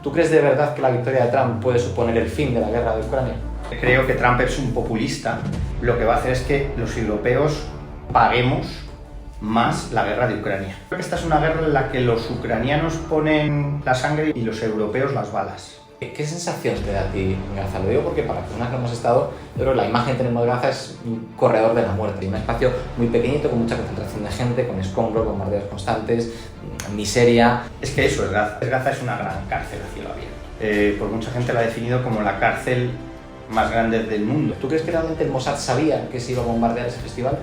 ¿Tú crees de verdad que la victoria de Trump puede suponer el fin de la guerra de Ucrania? Creo que Trump es un populista. Lo que va a hacer es que los europeos paguemos más la guerra de Ucrania. Creo que esta es una guerra en la que los ucranianos ponen la sangre y los europeos las balas. ¿Qué sensación te da a ti en Gaza? Lo digo porque para personas que hemos estado, yo creo que la imagen que tenemos de Gaza es un corredor de la muerte, un espacio muy pequeñito con mucha concentración de gente, con escombros, bombardeos constantes, miseria. Es que eso es Gaza. Gaza es una gran cárcel a cielo abierto. Por mucha gente la ha definido como la cárcel más grande del mundo. ¿Tú crees que realmente el Mossad sabía que se iba a bombardear ese festival?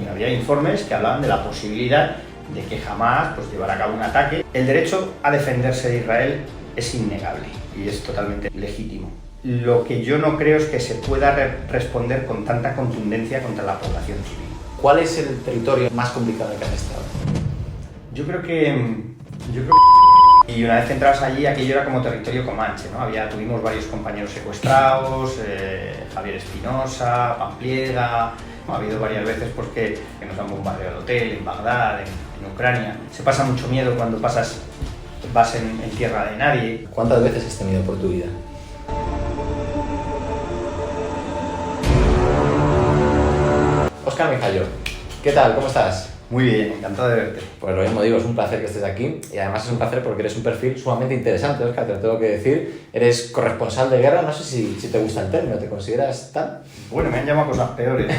Había informes que hablaban de la posibilidad de que Hamás llevara a cabo un ataque. El derecho a defenderse de Israel es innegable y es totalmente legítimo. Lo que yo no creo es que se pueda responder con tanta contundencia contra la población civil. ¿Cuál es el territorio más complicado en el que has estado? Yo creo que y una vez que entrabas allí, aquello era como territorio comanche, ¿no? Tuvimos varios compañeros secuestrados, Javier Espinosa, Pampliega. Ha habido varias veces que nos han bombardeado el hotel en Bagdad, en Ucrania. Se pasa mucho miedo cuando vas en tierra de nadie. ¿Cuántas veces has temido por tu vida? Óscar Mijallo, ¿qué tal? ¿Cómo estás? Muy bien, encantado de verte. Pues lo mismo digo, es un placer que estés aquí y además es un placer porque eres un perfil sumamente interesante, Óscar, te lo tengo que decir. Eres corresponsal de guerra, no sé si te gusta el término, ¿te consideras tal? Bueno, me han llamado cosas peores.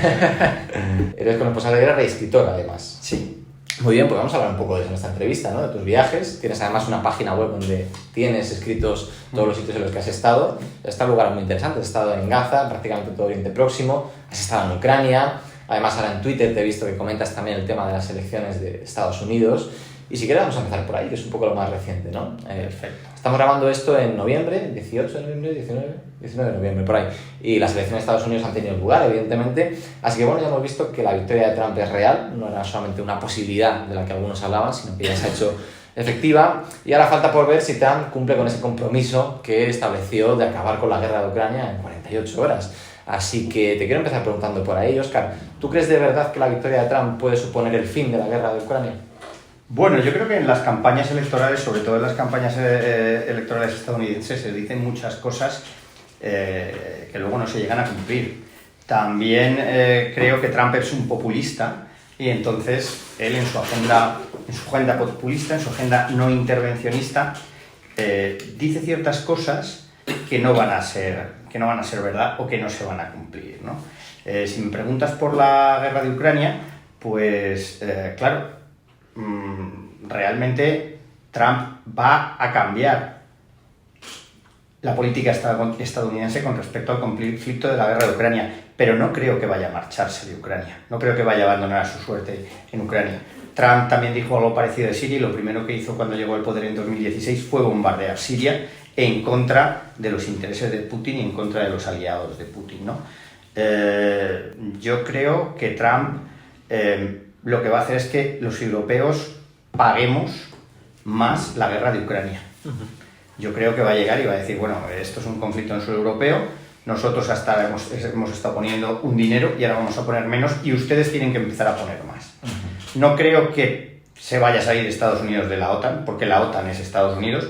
Eres corresponsal de guerra y escritor, además. Sí. Muy bien, pues vamos a hablar un poco de eso en esta entrevista, ¿no? De tus viajes. Tienes además una página web donde tienes escritos todos los sitios en los que has estado. Has estado en lugares muy interesantes, has estado en Gaza, prácticamente todo Oriente Próximo, has estado en Ucrania. Además, ahora en Twitter te he visto que comentas también el tema de las elecciones de Estados Unidos. Y si quieres vamos a empezar por ahí, que es un poco lo más reciente, ¿no? Perfecto. Estamos grabando esto en noviembre, 18 de noviembre, 19 de noviembre, por ahí. Y las elecciones de Estados Unidos han tenido lugar, evidentemente. Así que bueno, ya hemos visto que la victoria de Trump es real, no era solamente una posibilidad de la que algunos hablaban, sino que ya se ha hecho efectiva. Y ahora falta por ver si Trump cumple con ese compromiso que estableció de acabar con la guerra de Ucrania en 48 horas. Así que te quiero empezar preguntando por ahí, Óscar. ¿Tú crees de verdad que la victoria de Trump puede suponer el fin de la guerra de Ucrania? Bueno, yo creo que en las campañas electorales, sobre todo en las campañas electorales estadounidenses, se dicen muchas cosas que luego no se llegan a cumplir. También creo que Trump es un populista y entonces él en su agenda populista, en su agenda no intervencionista, dice ciertas cosas que no van a ser verdad o que no se van a cumplir, ¿no? Si me preguntas por la guerra de Ucrania, pues claro, realmente Trump va a cambiar la política estadounidense con respecto al conflicto de la guerra de Ucrania, pero no creo que vaya a marcharse de Ucrania, no creo que vaya a abandonar su suerte en Ucrania. Trump también dijo algo parecido de Siria y lo primero que hizo cuando llegó al poder en 2016 fue bombardear Siria en contra de los intereses de Putin y en contra de los aliados de Putin, ¿no? Yo creo que Trump lo que va a hacer es que los europeos paguemos más la guerra de Ucrania. Yo creo que va a llegar y va a decir, bueno, esto es un conflicto en suelo europeo, nosotros hasta hemos estado poniendo un dinero y ahora vamos a poner menos y ustedes tienen que empezar a poner más. No creo que se vaya a salir Estados Unidos de la OTAN, porque la OTAN es Estados Unidos,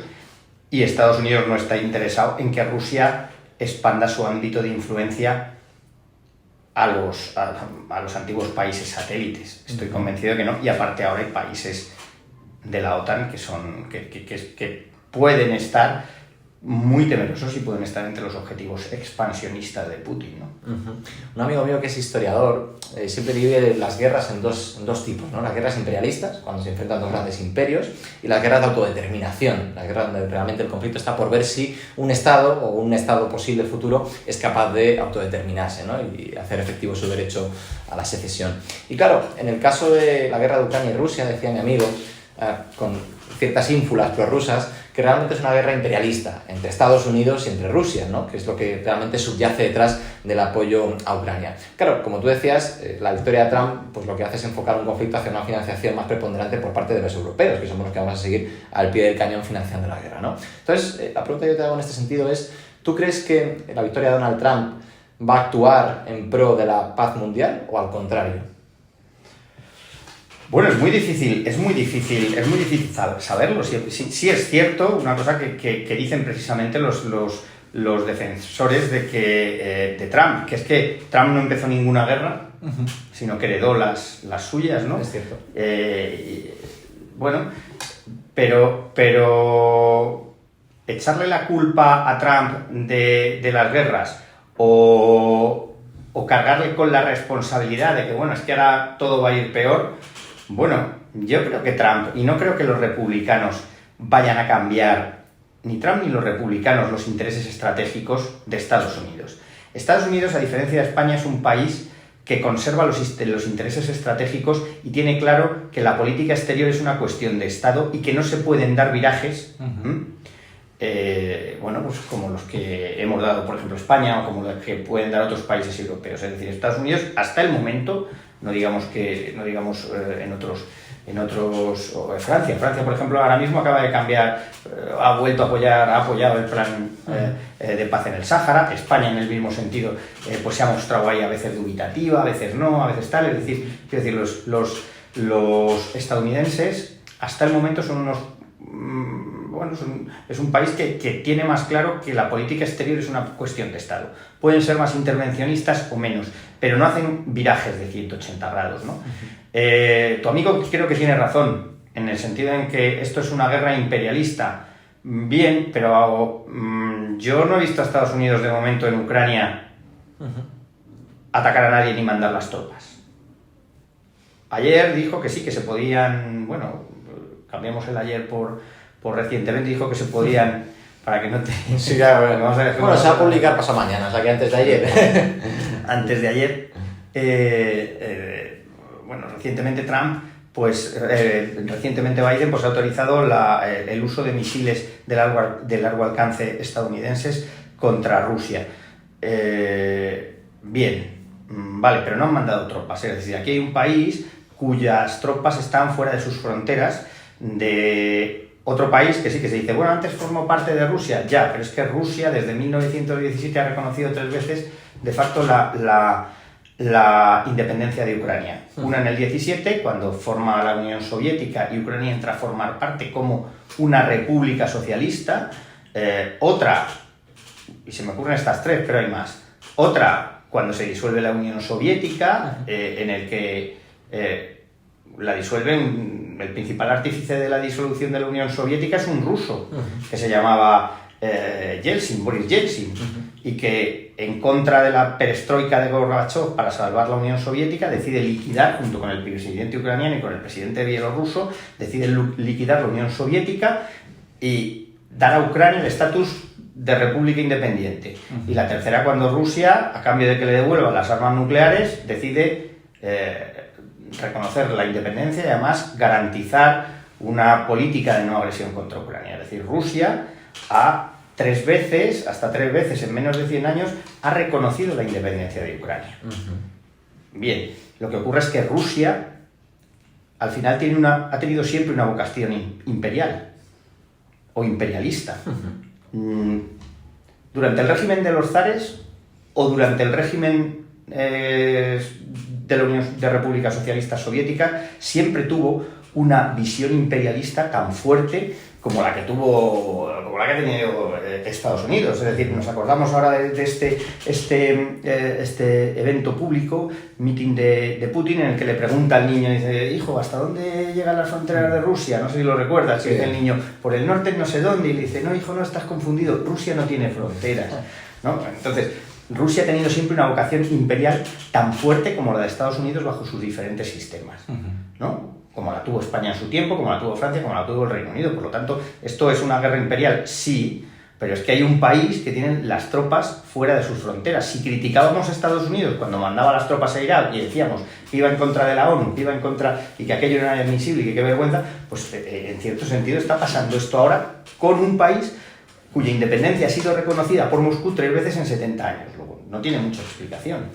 y Estados Unidos no está interesado en que Rusia expanda su ámbito de influencia a los antiguos países satélites. Estoy convencido de que no, y aparte ahora hay países de la OTAN que pueden estar muy temerosos y pueden estar entre los objetivos expansionistas de Putin, ¿no? Un amigo mío que es historiador siempre divide las guerras en dos tipos, ¿no? Las guerras imperialistas, cuando se enfrentan dos grandes imperios, y las guerras de autodeterminación, la guerra donde realmente el conflicto está por ver si un Estado o un Estado posible futuro es capaz de autodeterminarse, ¿no? Y hacer efectivo su derecho a la secesión. Y claro, en el caso de la guerra de Ucrania y Rusia, decía mi amigo, con ciertas ínfulas prorrusas, que realmente es una guerra imperialista entre Estados Unidos y entre Rusia, ¿no? Que es lo que realmente subyace detrás del apoyo a Ucrania. Claro, como tú decías, la victoria de Trump pues lo que hace es enfocar un conflicto hacia una financiación más preponderante por parte de los europeos, que somos los que vamos a seguir al pie del cañón financiando la guerra, ¿no? Entonces, la pregunta que yo te hago en este sentido es, ¿tú crees que la victoria de Donald Trump va a actuar en pro de la paz mundial o al contrario? Bueno, es muy difícil saberlo. Sí es cierto una cosa que dicen precisamente los defensores de Trump, que es que Trump no empezó ninguna guerra, sino que heredó las suyas, ¿no? Es cierto. Bueno, pero echarle la culpa a Trump de las guerras o cargarle con la responsabilidad de que, bueno, es que ahora todo va a ir peor. Bueno, yo creo que Trump, y no creo que los republicanos vayan a cambiar, ni Trump ni los republicanos, los intereses estratégicos de Estados Unidos. Estados Unidos, a diferencia de España, es un país que conserva los intereses estratégicos y tiene claro que la política exterior es una cuestión de Estado y que no se pueden dar virajes, bueno, pues como los que hemos dado, por ejemplo, España, o como los que pueden dar otros países europeos. Es decir, Estados Unidos, hasta el momento, no digamos en otros, Francia, por ejemplo, ahora mismo acaba de cambiar, ha apoyado el plan de paz en el Sáhara. España, en el mismo sentido, pues se ha mostrado ahí a veces dubitativa, a veces no, a veces tal. Es decir, quiero decir, los estadounidenses hasta el momento son unos bueno, es un país que tiene más claro que la política exterior es una cuestión de Estado. Pueden ser más intervencionistas o menos, pero no hacen virajes de 180 grados, ¿no? Tu amigo creo que tiene razón, en el sentido en que esto es una guerra imperialista. Bien, pero yo no he visto a Estados Unidos de momento en Ucrania atacar a nadie ni mandar las tropas. Ayer dijo que sí, que se podían, bueno, cambiamos el ayer por recientemente, dijo que se podían, para que no te... Sí, ya, bueno, se va a publicar pasado mañana, o sea que antes de ayer. Antes de ayer, bueno, recientemente Trump, pues recientemente Biden pues ha autorizado el uso de misiles de largo alcance estadounidenses contra Rusia. Bien, vale, pero no han mandado tropas, es decir, aquí hay un país cuyas tropas están fuera de sus fronteras, de otro país que sí que se dice, bueno, antes formó parte de Rusia, ya, pero es que Rusia desde 1917 ha reconocido 3 veces de facto la independencia de Ucrania. Una en el 17, cuando forma la Unión Soviética y Ucrania entra a formar parte como una república socialista. Otra, y se me ocurren estas 3, pero hay más. Otra, cuando se disuelve la Unión Soviética, en el que la disuelven. El principal artífice de la disolución de la Unión Soviética es un ruso que se llamaba Boris Yeltsin, y que en contra de la perestroika de Gorbachev para salvar la Unión Soviética decide liquidar, junto con el presidente ucraniano y con el presidente bielorruso, decide liquidar la Unión Soviética y dar a Ucrania el estatus de república independiente. Y la tercera, cuando Rusia, a cambio de que le devuelvan las armas nucleares, decide reconocer la independencia y además garantizar una política de no agresión contra Ucrania. Es decir, Rusia hasta 3 veces en menos de 100 años ha reconocido la independencia de Ucrania. Bien, lo que ocurre es que Rusia al final ha tenido siempre una vocación imperial o imperialista. Durante el régimen de los zares o durante el régimen de la Unión de República Socialista Soviética, siempre tuvo una visión imperialista tan fuerte como la que ha tenido Estados Unidos. Es decir, nos acordamos ahora de este evento público, meeting de Putin, en el que le pregunta al niño, dice, hijo, ¿hasta dónde llegan las fronteras de Rusia? No sé si lo recuerdas, sí. Dice el niño, por el norte no sé dónde, y le dice, no, hijo, no, estás confundido, Rusia no tiene fronteras, ¿no? Entonces, Rusia ha tenido siempre una vocación imperial tan fuerte como la de Estados Unidos bajo sus diferentes sistemas, ¿no? Como la tuvo España en su tiempo, como la tuvo Francia, como la tuvo el Reino Unido. Por lo tanto, ¿esto es una guerra imperial? Sí, pero es que hay un país que tiene las tropas fuera de sus fronteras. Si criticábamos a Estados Unidos cuando mandaba las tropas a Irak y decíamos que iba en contra de la ONU, que iba en contra y que aquello no era admisible y que qué vergüenza, pues en cierto sentido está pasando esto ahora con un país cuya independencia ha sido reconocida por Moscú 3 veces en 70 años. Luego, no tiene mucha explicación.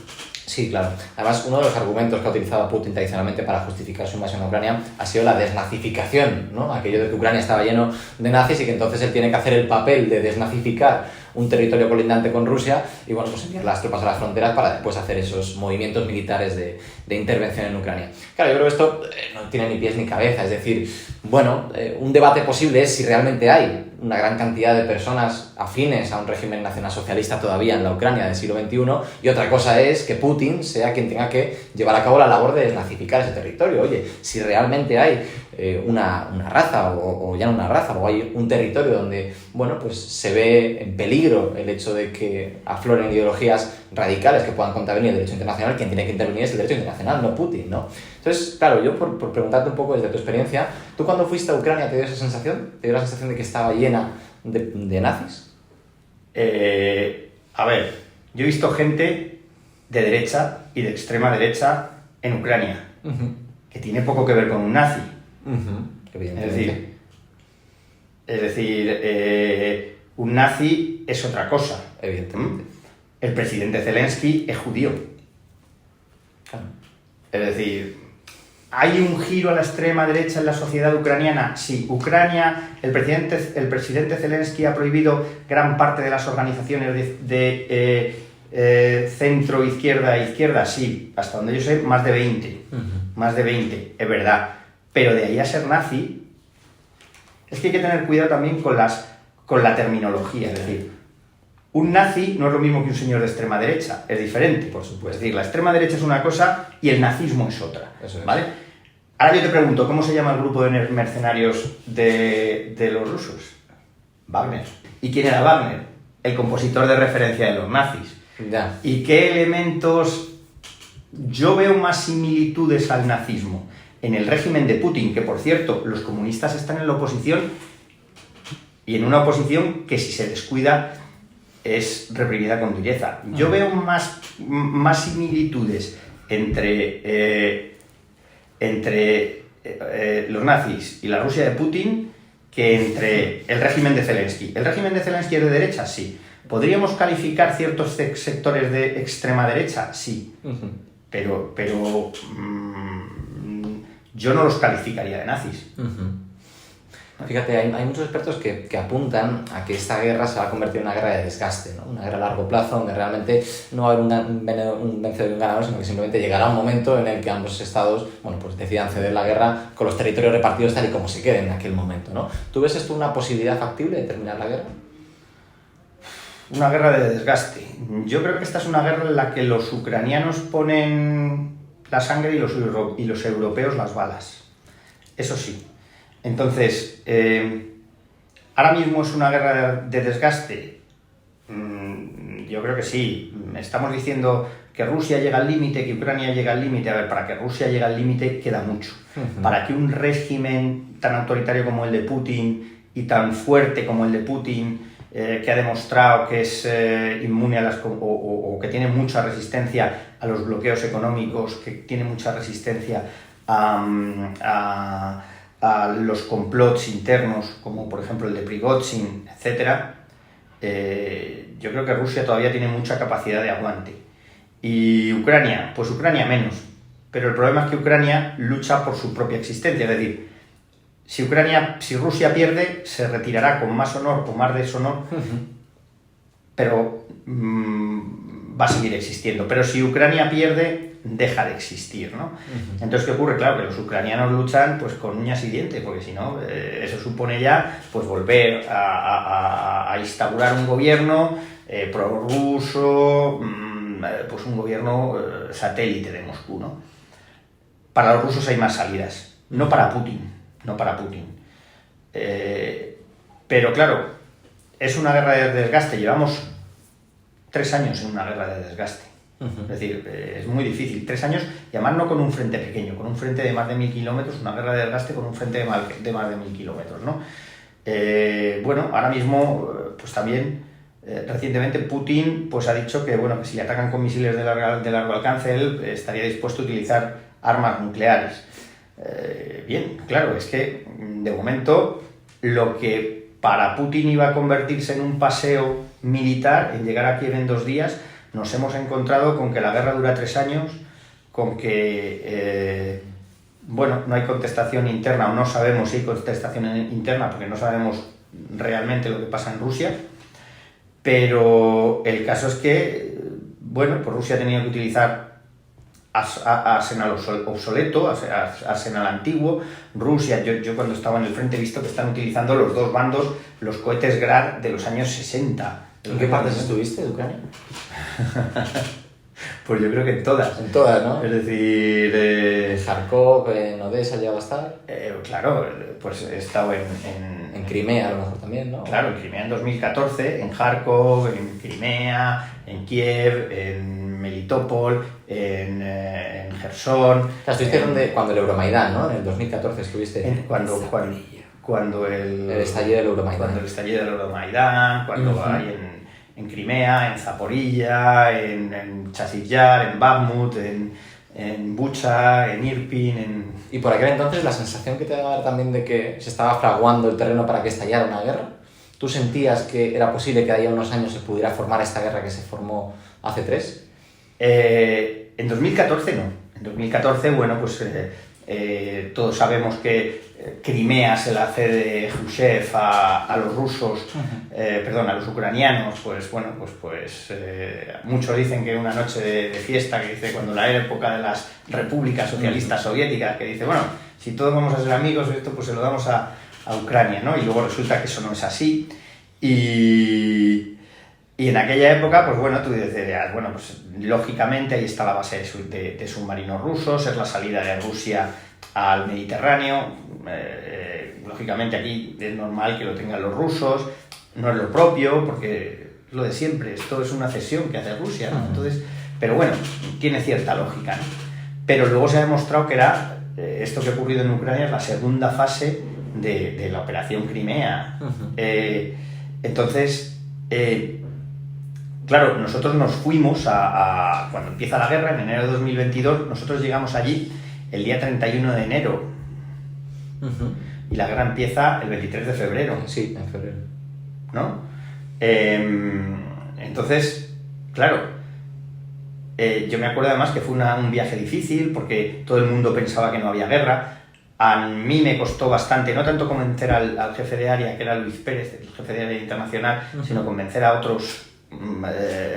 Sí, claro. Además, uno de los argumentos que ha utilizado Putin tradicionalmente para justificar su invasión a Ucrania ha sido la desnazificación, ¿no? Aquello de que Ucrania estaba lleno de nazis y que entonces él tiene que hacer el papel de desnazificar un territorio colindante con Rusia y bueno, pues enviar las tropas a las fronteras para después hacer esos movimientos militares de intervención en Ucrania. Claro, yo creo que esto no tiene ni pies ni cabeza, es decir, bueno, un debate posible es si realmente hay una gran cantidad de personas afines a un régimen nacionalsocialista todavía en la Ucrania del siglo XXI, y otra cosa es que Putin sea quien tenga que llevar a cabo la labor de desnazificar ese territorio. Oye, si realmente hay una raza, o ya no una raza, o hay un territorio donde, bueno, pues se ve en peligro el hecho de que afloren ideologías radicales que puedan contravenir el derecho internacional, quien tiene que intervenir es el derecho internacional, no Putin, ¿no? Entonces, claro, yo por preguntarte un poco desde tu experiencia, ¿tú cuando fuiste a Ucrania te dio esa sensación? ¿Te dio la sensación de que estaba llena de nazis? A ver, yo he visto gente de derecha y de extrema derecha en Ucrania, que tiene poco que ver con un nazi. Evidentemente. Es decir, un nazi es otra cosa. Evidentemente. El presidente Zelensky es judío. Claro. Es decir, ¿hay un giro a la extrema derecha en la sociedad ucraniana? Sí. Ucrania, el presidente Zelensky ha prohibido gran parte de las organizaciones de centro, izquierda e izquierda. Sí, hasta donde yo sé, más de 20. Más de 20, es verdad. Pero de ahí a ser nazi, es que hay que tener cuidado también con la terminología. Es decir, un nazi no es lo mismo que un señor de extrema derecha, es diferente. Por supuesto. Es decir, la extrema derecha es una cosa y el nazismo es otra. Eso es. ¿Vale? Ahora yo te pregunto, ¿cómo se llama el grupo de mercenarios de los rusos? Wagner. ¿Y quién era Wagner? El compositor de referencia de los nazis. Ya. ¿Y qué elementos? Yo veo más similitudes al nazismo en el régimen de Putin, que por cierto, los comunistas están en la oposición, y en una oposición que si se descuida es reprimida con dureza. Yo veo más similitudes entre los nazis y la Rusia de Putin que entre el régimen de Zelensky. ¿El régimen de Zelensky es de derecha? Sí. ¿Podríamos calificar ciertos sectores de extrema derecha? Sí. Pero yo no los calificaría de nazis. Fíjate, hay muchos expertos que apuntan a que esta guerra se va a convertir en una guerra de desgaste, ¿no? Una guerra a largo plazo donde realmente no va a haber un vencedor y un ganador, sino que simplemente llegará un momento en el que ambos estados, bueno, pues decidan ceder la guerra con los territorios repartidos tal y como se queden en aquel momento, ¿no? ¿Tú ves esto una posibilidad factible de terminar la guerra? Una guerra de desgaste. Yo creo que esta es una guerra en la que los ucranianos ponen la sangre y los europeos las balas. Eso sí. Entonces, ¿ahora mismo es una guerra de desgaste? Yo creo que sí. Estamos diciendo que Rusia llega al límite, que Ucrania llega al límite. A ver, para que Rusia llegue al límite queda mucho. Para que un régimen tan autoritario como el de Putin y tan fuerte como el de Putin, que ha demostrado que es inmune a o que tiene mucha resistencia a los bloqueos económicos, que tiene mucha resistencia a los complots internos, como por ejemplo el de Prigozhin, etc., yo creo que Rusia todavía tiene mucha capacidad de aguante. Y Ucrania, pues Ucrania menos. Pero el problema es que Ucrania lucha por su propia existencia, es decir, si Rusia pierde, se retirará con más honor o más deshonor, pero va a seguir existiendo. Pero si Ucrania pierde, deja de existir, ¿no? Entonces, ¿qué ocurre? Claro, que los ucranianos luchan pues con uñas y dientes, porque si no, eso supone ya pues volver a instaurar un gobierno prorruso, pues un gobierno satélite de Moscú, ¿no? Para los rusos hay más salidas, no para Putin. Pero claro, es una guerra de desgaste. Llevamos 3 años en una guerra de desgaste. Es decir, es muy difícil. 3 años, y además no con un frente pequeño, con un frente de más de 1000 kilómetros, una guerra de desgaste con un frente de más de 1000 kilómetros, ¿no? Bueno, ahora mismo, pues también, recientemente Putin pues ha dicho que, bueno, que si le atacan con misiles de largo alcance, él estaría dispuesto a utilizar armas nucleares. Bien, claro, es que de momento lo que para Putin iba a convertirse en un paseo militar, en llegar a Kiev en 2 días, nos hemos encontrado con que la guerra dura 3 años, con que, bueno, no hay contestación interna, o no sabemos si hay contestación interna, porque no sabemos realmente lo que pasa en Rusia. Pero el caso es que, bueno, pues Rusia ha tenido que utilizar arsenal obsoleto, arsenal antiguo. Rusia, yo cuando estaba en el frente he visto que están utilizando los dos bandos los cohetes Grad de los años 60. ¿En qué partes estuviste de Ucrania? Pues yo creo que en todas. En todas, ¿no? Es decir... En Kharkov, en Odessa llegaba a estar. Claro, pues he estado En Crimea a lo mejor también, ¿no? Claro, en Crimea en 2014, en Kharkov, en Crimea, en Kiev, en Melitopol, en Gerson. O sea, estuviste cuando el Euromaidán, ¿no? En el 2014 estuviste. Cuando el estallido del Euromaidán. Cuando el estallido del Euromaidán, cuando hay en Crimea, en Zaporilla, en Chasiv-Yar, en Bakhmut, en Bucha, en Irpin, Y por aquel entonces la sensación que te daba también de que se estaba fraguando el terreno para que estallara una guerra. ¿Tú sentías que era posible que de ahí a unos años se pudiera formar esta guerra que se formó hace 3? En 2014 no. En 2014, bueno, pues todos sabemos que Crimea se la cede Khrushchev a los rusos, perdón, a los ucranianos, pues bueno, pues muchos dicen que una noche de fiesta, que dice cuando la época de las repúblicas socialistas soviéticas, que dice, bueno, si todos vamos a ser amigos, esto pues se lo damos a Ucrania, ¿no? Y luego resulta que eso no es así. Y en aquella época, pues bueno, tú decías, bueno, pues lógicamente ahí está la base de submarinos rusos, es la salida de Rusia al Mediterráneo, lógicamente aquí es normal que lo tengan los rusos, no es lo propio, porque es lo de siempre, esto es una cesión que hace Rusia, ¿no? Entonces, pero bueno, tiene cierta lógica, ¿no? Pero luego se ha demostrado que era, esto que ha ocurrido en Ucrania es la segunda fase de la operación Crimea. Entonces, claro, nosotros nos fuimos cuando empieza la guerra, en enero de 2022, nosotros llegamos allí el día 31 de enero. Y la guerra empieza el 23 de febrero. Sí, en febrero. ¿No? Entonces, claro, yo me acuerdo además que fue un viaje difícil porque todo el mundo pensaba que no había guerra. A mí me costó bastante, no tanto convencer al jefe de área, que era Luis Pérez, el jefe de área internacional, sino convencer a otros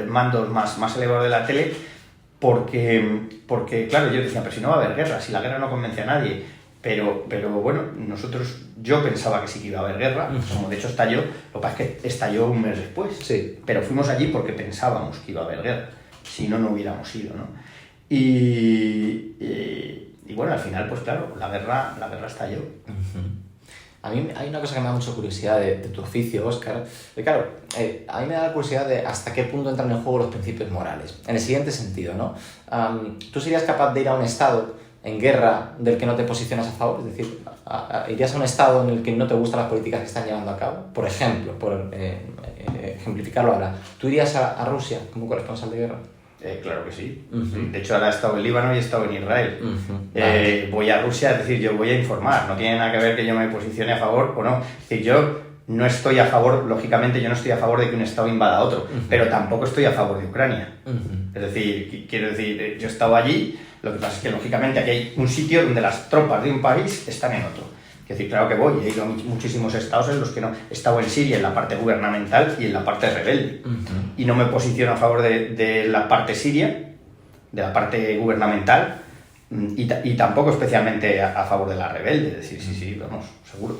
mandos más elevados de la tele, porque claro, yo decía, pero si no va a haber guerra, si la guerra no convence a nadie, pero bueno, yo pensaba que sí que iba a haber guerra, como de hecho estalló, lo que pasa es que estalló un mes después, sí. Pero fuimos allí porque pensábamos que iba a haber guerra, si no, no hubiéramos ido, ¿no? Y bueno, al final, pues claro, la guerra estalló. A mí hay una cosa que me da mucha curiosidad de tu oficio, Óscar. Claro, a mí me da la curiosidad de hasta qué punto entran en juego los principios morales. En el siguiente sentido, ¿no? ¿Tú serías capaz de ir a un estado en guerra del que no te posicionas a favor? Es decir, ¿irías a un estado en el que no te gustan las políticas que están llevando a cabo? Por ejemplo, por ejemplificarlo ahora, ¿tú irías a Rusia como corresponsal de guerra? Claro que sí. De hecho, ahora he estado en Líbano y he estado en Israel. Vale. Voy a Rusia, es decir, yo voy a informar. No tiene nada que ver que yo me posicione a favor o no. Es decir, yo no estoy a favor, lógicamente, yo no estoy a favor de que un Estado invada a otro, pero tampoco estoy a favor de Ucrania. Es decir, quiero decir, yo he estado allí, lo que pasa es que, lógicamente, aquí hay un sitio donde las tropas de un país están en otro. Es decir, claro que voy, he ido a muchísimos estados en los que no. He estado en Siria en la parte gubernamental y en la parte rebelde. Y no me posiciono a favor de la parte siria, de la parte gubernamental, y tampoco especialmente a favor de la rebelde. Es decir, sí, vamos, seguro.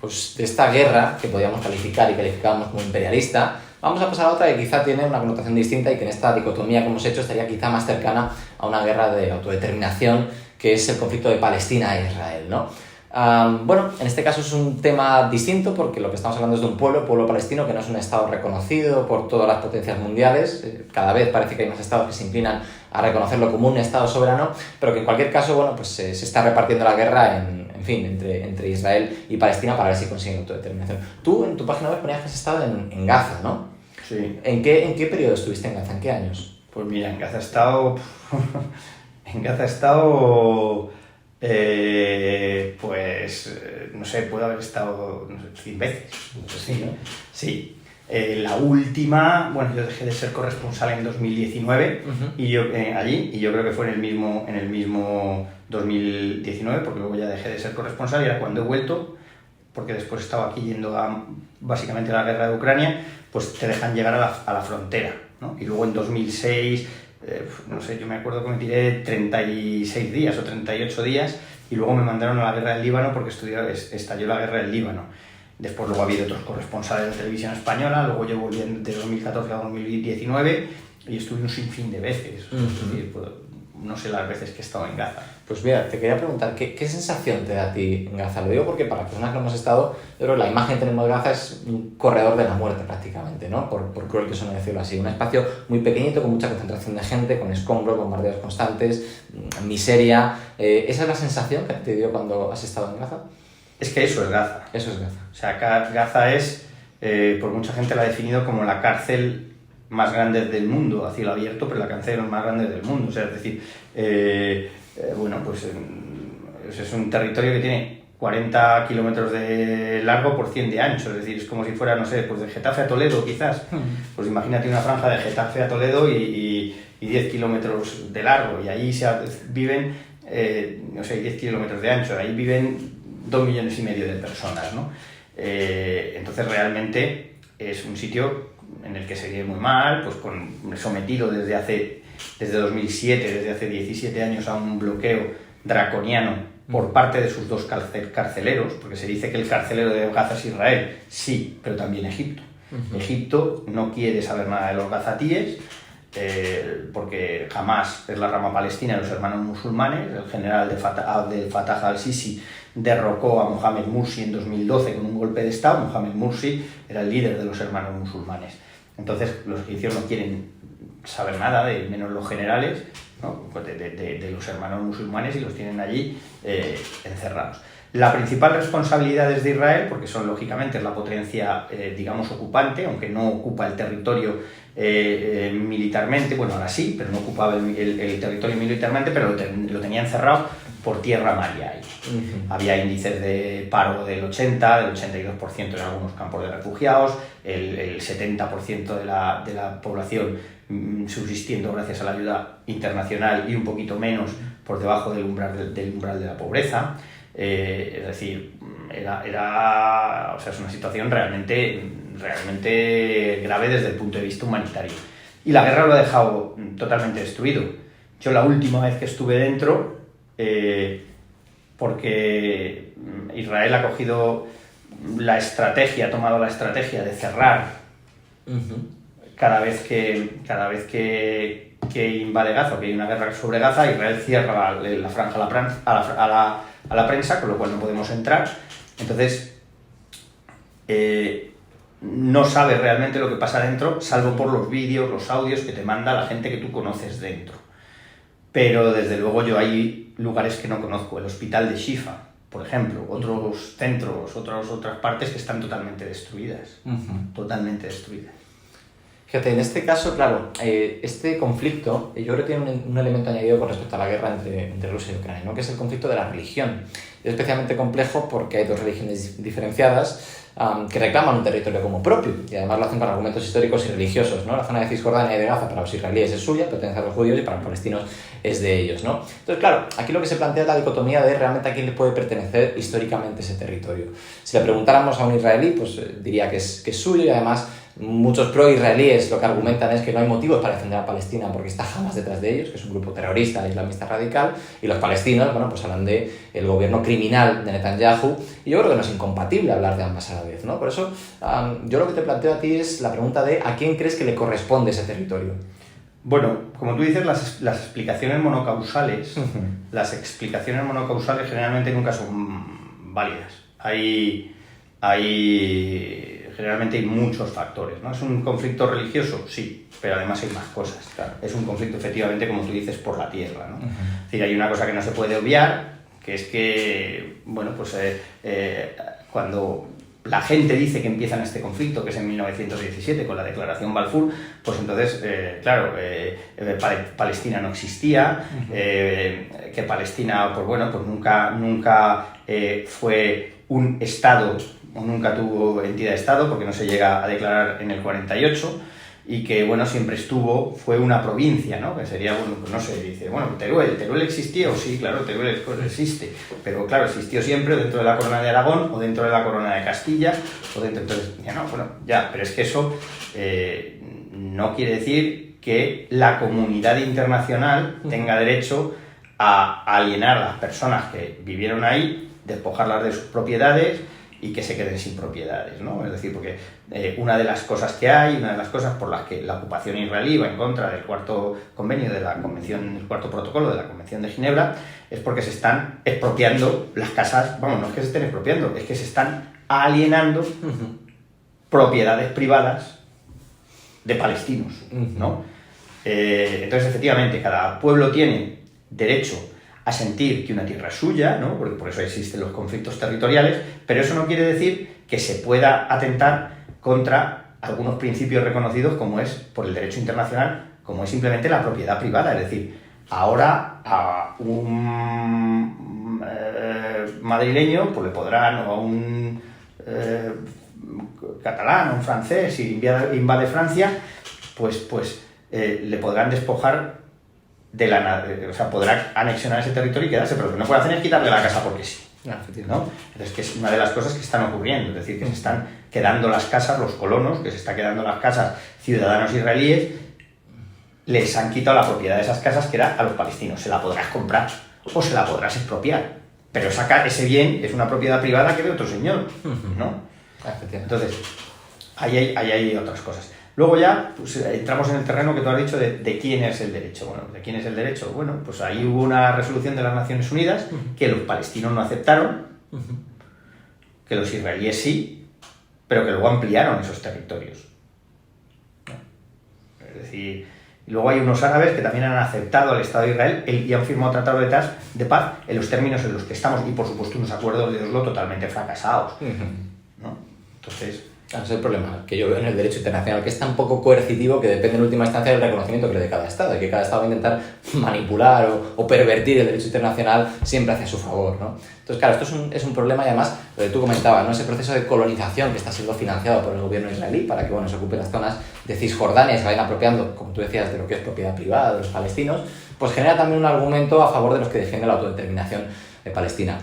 Pues de esta guerra, que podíamos calificar y calificábamos como imperialista, vamos a pasar a otra que quizá tiene una connotación distinta y que en esta dicotomía que hemos hecho estaría quizá más cercana a una guerra de autodeterminación, que es el conflicto de Palestina e Israel, ¿no? Bueno, en este caso es un tema distinto porque lo que estamos hablando es de un pueblo palestino que no es un estado reconocido por todas las potencias mundiales. Cada vez parece que hay más estados que se inclinan a reconocerlo como un estado soberano, pero que en cualquier caso, bueno, pues se está repartiendo la guerra entre Israel y Palestina para ver si consiguen autodeterminación. Tú en tu página web ponías que has estado en Gaza, ¿no? Sí. ¿En qué periodo estuviste en Gaza? ¿En qué años? Pues mira, en Gaza he estado... no sé, puedo haber estado 100 veces. Sí, ¿no? Sí. La última, bueno, yo dejé de ser corresponsal en 2019 y yo allí, y yo creo que fue en el mismo 2019, porque luego ya dejé de ser corresponsal y era cuando he vuelto, porque después estaba aquí yendo básicamente a la guerra de Ucrania, pues te dejan llegar a la frontera, ¿no? Y luego en 2006, no sé, yo me acuerdo que me tiré 36 días o 38 días y luego me mandaron a la guerra del Líbano porque estalló la guerra del Líbano. Después luego ha habido otros corresponsales de televisión española, luego yo volví de 2014 a 2019 y estuve un sinfín de veces. Es decir, pues, no sé las veces que he estado en Gaza. Pues mira, te quería preguntar, ¿qué sensación te da a ti en Gaza? Lo digo porque para personas que no hemos estado, yo creo que la imagen que tenemos de Gaza es un corredor de la muerte prácticamente, ¿no? Por cruel que suene decirlo así. Un espacio muy pequeñito, con mucha concentración de gente, con escombros, bombardeos constantes, miseria. ¿Esa es la sensación que te dio cuando has estado en Gaza? Es que eso es Gaza. Eso es Gaza. O sea, Gaza es, por mucha gente la ha definido como la cárcel más grande del mundo, a cielo abierto, pero la cárcel más grande del mundo. O sea, es decir, bueno, pues es un territorio que tiene 40 kilómetros de largo por 100 de ancho. Es decir, es como si fuera, no sé, pues de Getafe a Toledo quizás. Pues imagínate una franja de Getafe a Toledo y 10 kilómetros de largo. Y ahí viven, no sé, 10 kilómetros de ancho. Ahí viven 2,5 millones de personas, ¿no? Entonces realmente es un sitio en el que se vive muy mal, pues sometido desde 2007, desde hace 17 años a un bloqueo draconiano por parte de sus dos carceleros, porque se dice que el carcelero de Gaza es Israel, sí, pero también Egipto. Egipto no quiere saber nada de los gazatíes, porque Hamas es la rama palestina de los hermanos musulmanes. El general del Fatah al-Sisi derrocó a Mohamed Mursi en 2012 con un golpe de Estado. Mohamed Mursi era el líder de los hermanos musulmanes. Entonces los egipcios no quieren saber nada, menos los generales, ¿no? de los hermanos musulmanes, y los tienen allí encerrados. La principal responsabilidad es de Israel, porque son lógicamente la potencia, digamos, ocupante, aunque no ocupa el territorio militarmente. Bueno, ahora sí, pero no ocupaba el territorio militarmente, pero lo tenía encerrado por tierra, mar y aire. Había índices de paro del 82% en algunos campos de refugiados, el 70% de la población subsistiendo gracias a la ayuda internacional y un poquito menos por debajo del umbral de la pobreza. Es decir, o sea, es una situación realmente grave desde el punto de vista humanitario. Y la guerra lo ha dejado totalmente destruido. Yo la última vez que estuve dentro, porque Israel ha cogido ha tomado la estrategia de cerrar cada vez que invade Gaza o que hay una guerra sobre Gaza. Israel cierra la franja a la prensa, con lo cual no podemos entrar. Entonces, no sabes realmente lo que pasa dentro, salvo por los vídeos, los audios que te manda la gente que tú conoces dentro. Pero desde luego yo hay lugares que no conozco, el hospital de Shifa, por ejemplo, otros centros, otras partes que están totalmente destruidas, totalmente destruidas. Fíjate, en este caso, claro, este conflicto yo creo que tiene un elemento añadido con respecto a la guerra entre Rusia y Ucrania, ¿no? Que es el conflicto de la religión. Es especialmente complejo porque hay dos religiones diferenciadas que reclaman un territorio como propio, y además lo hacen con argumentos históricos y religiosos, ¿no? La zona de Cisjordania y de Gaza para los israelíes es suya, pertenece a los judíos, y para los palestinos es de ellos, ¿no? Entonces, claro, aquí lo que se plantea es la dicotomía de realmente a quién le puede pertenecer históricamente ese territorio. Si le preguntáramos a un israelí, pues diría que es suyo, y además muchos pro-israelíes lo que argumentan es que no hay motivos para defender a Palestina porque está Hamas detrás de ellos, que es un grupo terrorista, islamista radical, y los palestinos, bueno, pues hablan de el gobierno criminal de Netanyahu, y yo creo que no es incompatible hablar de ambas a la vez, ¿no? Por eso, yo lo que te planteo a ti es la pregunta de ¿a quién crees que le corresponde ese territorio? Bueno, como tú dices, las explicaciones monocausales, generalmente nunca son válidas. Generalmente hay muchos factores, ¿no? ¿Es un conflicto religioso? Sí, pero además hay más cosas. Claro. Es un conflicto, efectivamente, como tú dices, por la tierra, ¿no? Es decir, hay una cosa que no se puede obviar, que es que, bueno, pues cuando la gente dice que empiezan este conflicto, que es en 1917, con la declaración Balfour, pues entonces, claro, Palestina no existía, que Palestina, pues bueno, pues nunca fue un Estado, o nunca tuvo entidad de Estado, porque no se llega a declarar en el 48, y que, bueno, siempre fue una provincia, ¿no? Que sería, bueno, pues no sé, dice, bueno, ¿Teruel existió? Sí, claro, Teruel existe, pero claro, existió siempre dentro de la corona de Aragón o dentro de la corona de Castilla, o dentro, entonces, ya no, bueno, ya, pero es que eso no quiere decir que la comunidad internacional tenga derecho a alienar a las personas que vivieron ahí, despojarlas de sus propiedades y que se queden sin propiedades, ¿no? Es decir, porque una de las cosas por las que la ocupación israelí va en contra del cuarto convenio de la Convención, el cuarto protocolo de la Convención de Ginebra, es porque se están expropiando las casas, vamos, no es que se estén expropiando, es que se están alienando propiedades privadas de palestinos, ¿no? Entonces, efectivamente, cada pueblo tiene derecho a sentir que una tierra es suya, ¿no? Porque por eso existen los conflictos territoriales, pero eso no quiere decir que se pueda atentar contra algunos principios reconocidos como es por el derecho internacional, como es simplemente la propiedad privada. Es decir, ahora a un madrileño pues le podrán, o a un catalán, o un francés, si invade Francia, pues le podrán despojar o sea, podrá anexionar ese territorio y quedarse, pero lo que no puede hacer es quitarle la casa porque sí, ¿no? Entonces, que es una de las cosas que están ocurriendo, es decir, que se están quedando las casas, los colonos, que se están quedando las casas, ciudadanos israelíes, les han quitado la propiedad de esas casas que era a los palestinos. Se la podrás comprar o se la podrás expropiar, pero ese bien es una propiedad privada que de otro señor, ¿no? Entonces, ahí hay otras cosas. Luego ya pues, entramos en el terreno que tú has dicho de quién es el derecho. Bueno, ¿de quién es el derecho? Bueno, pues ahí hubo una resolución de las Naciones Unidas que los palestinos no aceptaron, que los israelíes sí, pero que luego ampliaron esos territorios. Es decir, y luego hay unos árabes que también han aceptado al Estado de Israel y han firmado tratados de paz en los términos en los que estamos, y por supuesto unos acuerdos de Oslo totalmente fracasados, ¿no? Entonces, ese es el problema que yo veo en el derecho internacional, que es tan poco coercitivo que depende en última instancia del reconocimiento que le dé cada Estado, y que cada Estado va a intentar manipular o pervertir el derecho internacional siempre hacia su favor, ¿no? Entonces, claro, esto es un problema, y además, lo que tú comentabas, ¿no? Ese proceso de colonización que está siendo financiado por el gobierno israelí para que, bueno, se ocupen las zonas de Cisjordania y se vayan apropiando, como tú decías, de lo que es propiedad privada de los palestinos, pues genera también un argumento a favor de los que defienden la autodeterminación de Palestina.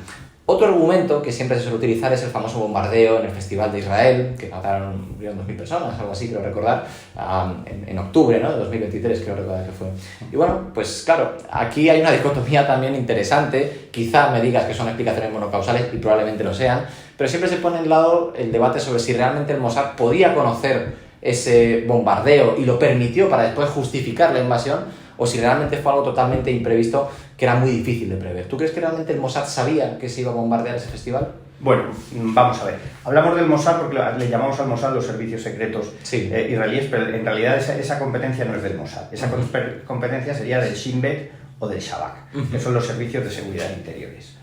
Otro argumento que siempre se suele utilizar es el famoso bombardeo en el Festival de Israel, que murieron 2.000 personas, algo así, creo recordar, en octubre, ¿no?, de 2023, creo recordar que fue. Y bueno, pues claro, aquí hay una dicotomía también interesante. Quizá me digas que son explicaciones monocausales, y probablemente lo sean, pero siempre se pone en lado el debate sobre si realmente el Mossad podía conocer ese bombardeo y lo permitió para después justificar la invasión, o si realmente fue algo totalmente imprevisto que era muy difícil de prever. ¿Tú crees que realmente el Mossad sabía que se iba a bombardear ese festival? Bueno, vamos a ver. Hablamos del Mossad porque le llamamos al Mossad los servicios secretos israelíes, pero en realidad esa competencia no es del Mossad. Esa competencia sería del Shin Bet o del Shabak, que son los servicios de seguridad interiores.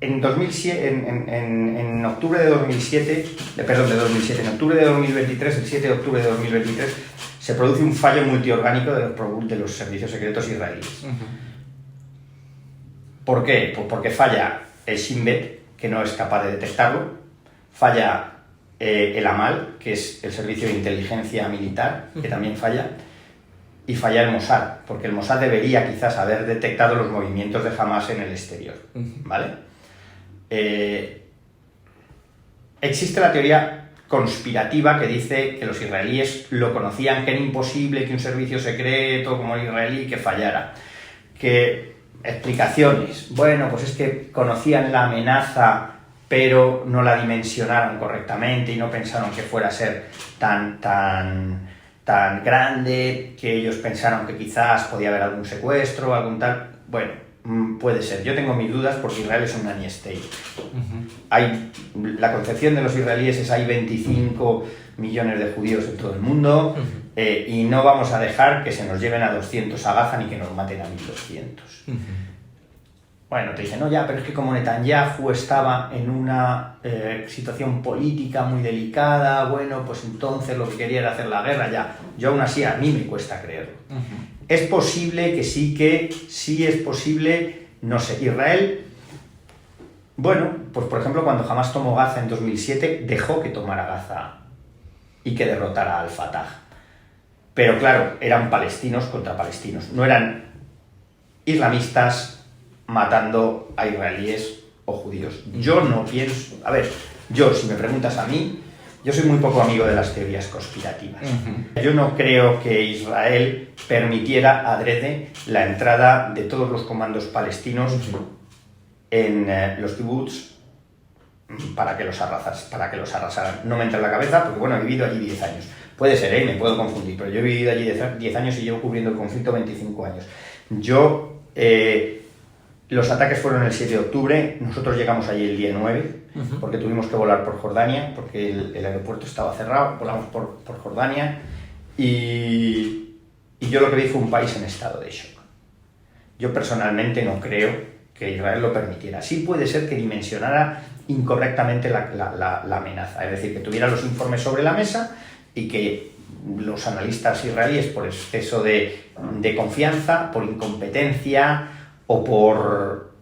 En octubre de 2007, en octubre de 2023, el 7 de octubre de 2023, se produce un fallo multiorgánico de los servicios secretos israelíes. ¿Por qué? Pues porque falla el Shin Bet, que no es capaz de detectarlo, falla el Amal, que es el servicio de inteligencia militar, que también falla, y falla el Mossad, porque el Mossad debería quizás haber detectado los movimientos de Hamas en el exterior, ¿vale? Existe la teoría conspirativa que dice que los israelíes lo conocían, que era imposible que un servicio secreto como el israelí que fallara. Que explicaciones, bueno, pues es que conocían la amenaza pero no la dimensionaron correctamente y no pensaron que fuera a ser tan grande, que ellos pensaron que quizás podía haber algún secuestro, algún tal. Bueno, puede ser. Yo tengo mis dudas porque Israel es un nanny state. La concepción de los israelíes es hay 25 millones de judíos en todo el mundo, y no vamos a dejar que se nos lleven a 200 a Gaza ni que nos maten a 1200. Bueno, te dicen, no, ya, pero es que como Netanyahu estaba en una situación política muy delicada, bueno, pues entonces lo que quería era hacer la guerra, ya. Yo aún así, a mí me cuesta creerlo. Es posible que sí es posible, no sé, Israel, bueno, pues por ejemplo, cuando Hamas tomó Gaza en 2007, dejó que tomara Gaza y que derrotara al Fatah. Pero claro, eran palestinos contra palestinos, no eran islamistas matando a israelíes o judíos. Yo no pienso... A ver, si me preguntas a mí, yo soy muy poco amigo de las teorías conspirativas. Yo no creo que Israel permitiera adrede la entrada de todos los comandos palestinos en los kibbutz para que los arrasaran. No me entra en la cabeza porque, bueno, he vivido allí 10 años. Puede ser, me puedo confundir, pero yo he vivido allí 10 años y llevo cubriendo el conflicto 25 años. Los ataques fueron el 7 de octubre, nosotros llegamos allí el día 9, porque tuvimos que volar por Jordania, porque el aeropuerto estaba cerrado, volamos por Jordania, y yo lo que vi fue un país en estado de shock. Yo personalmente no creo que Israel lo permitiera. Sí puede ser que dimensionara incorrectamente la amenaza, es decir, que tuviera los informes sobre la mesa y que los analistas israelíes, por exceso de confianza, por incompetencia o por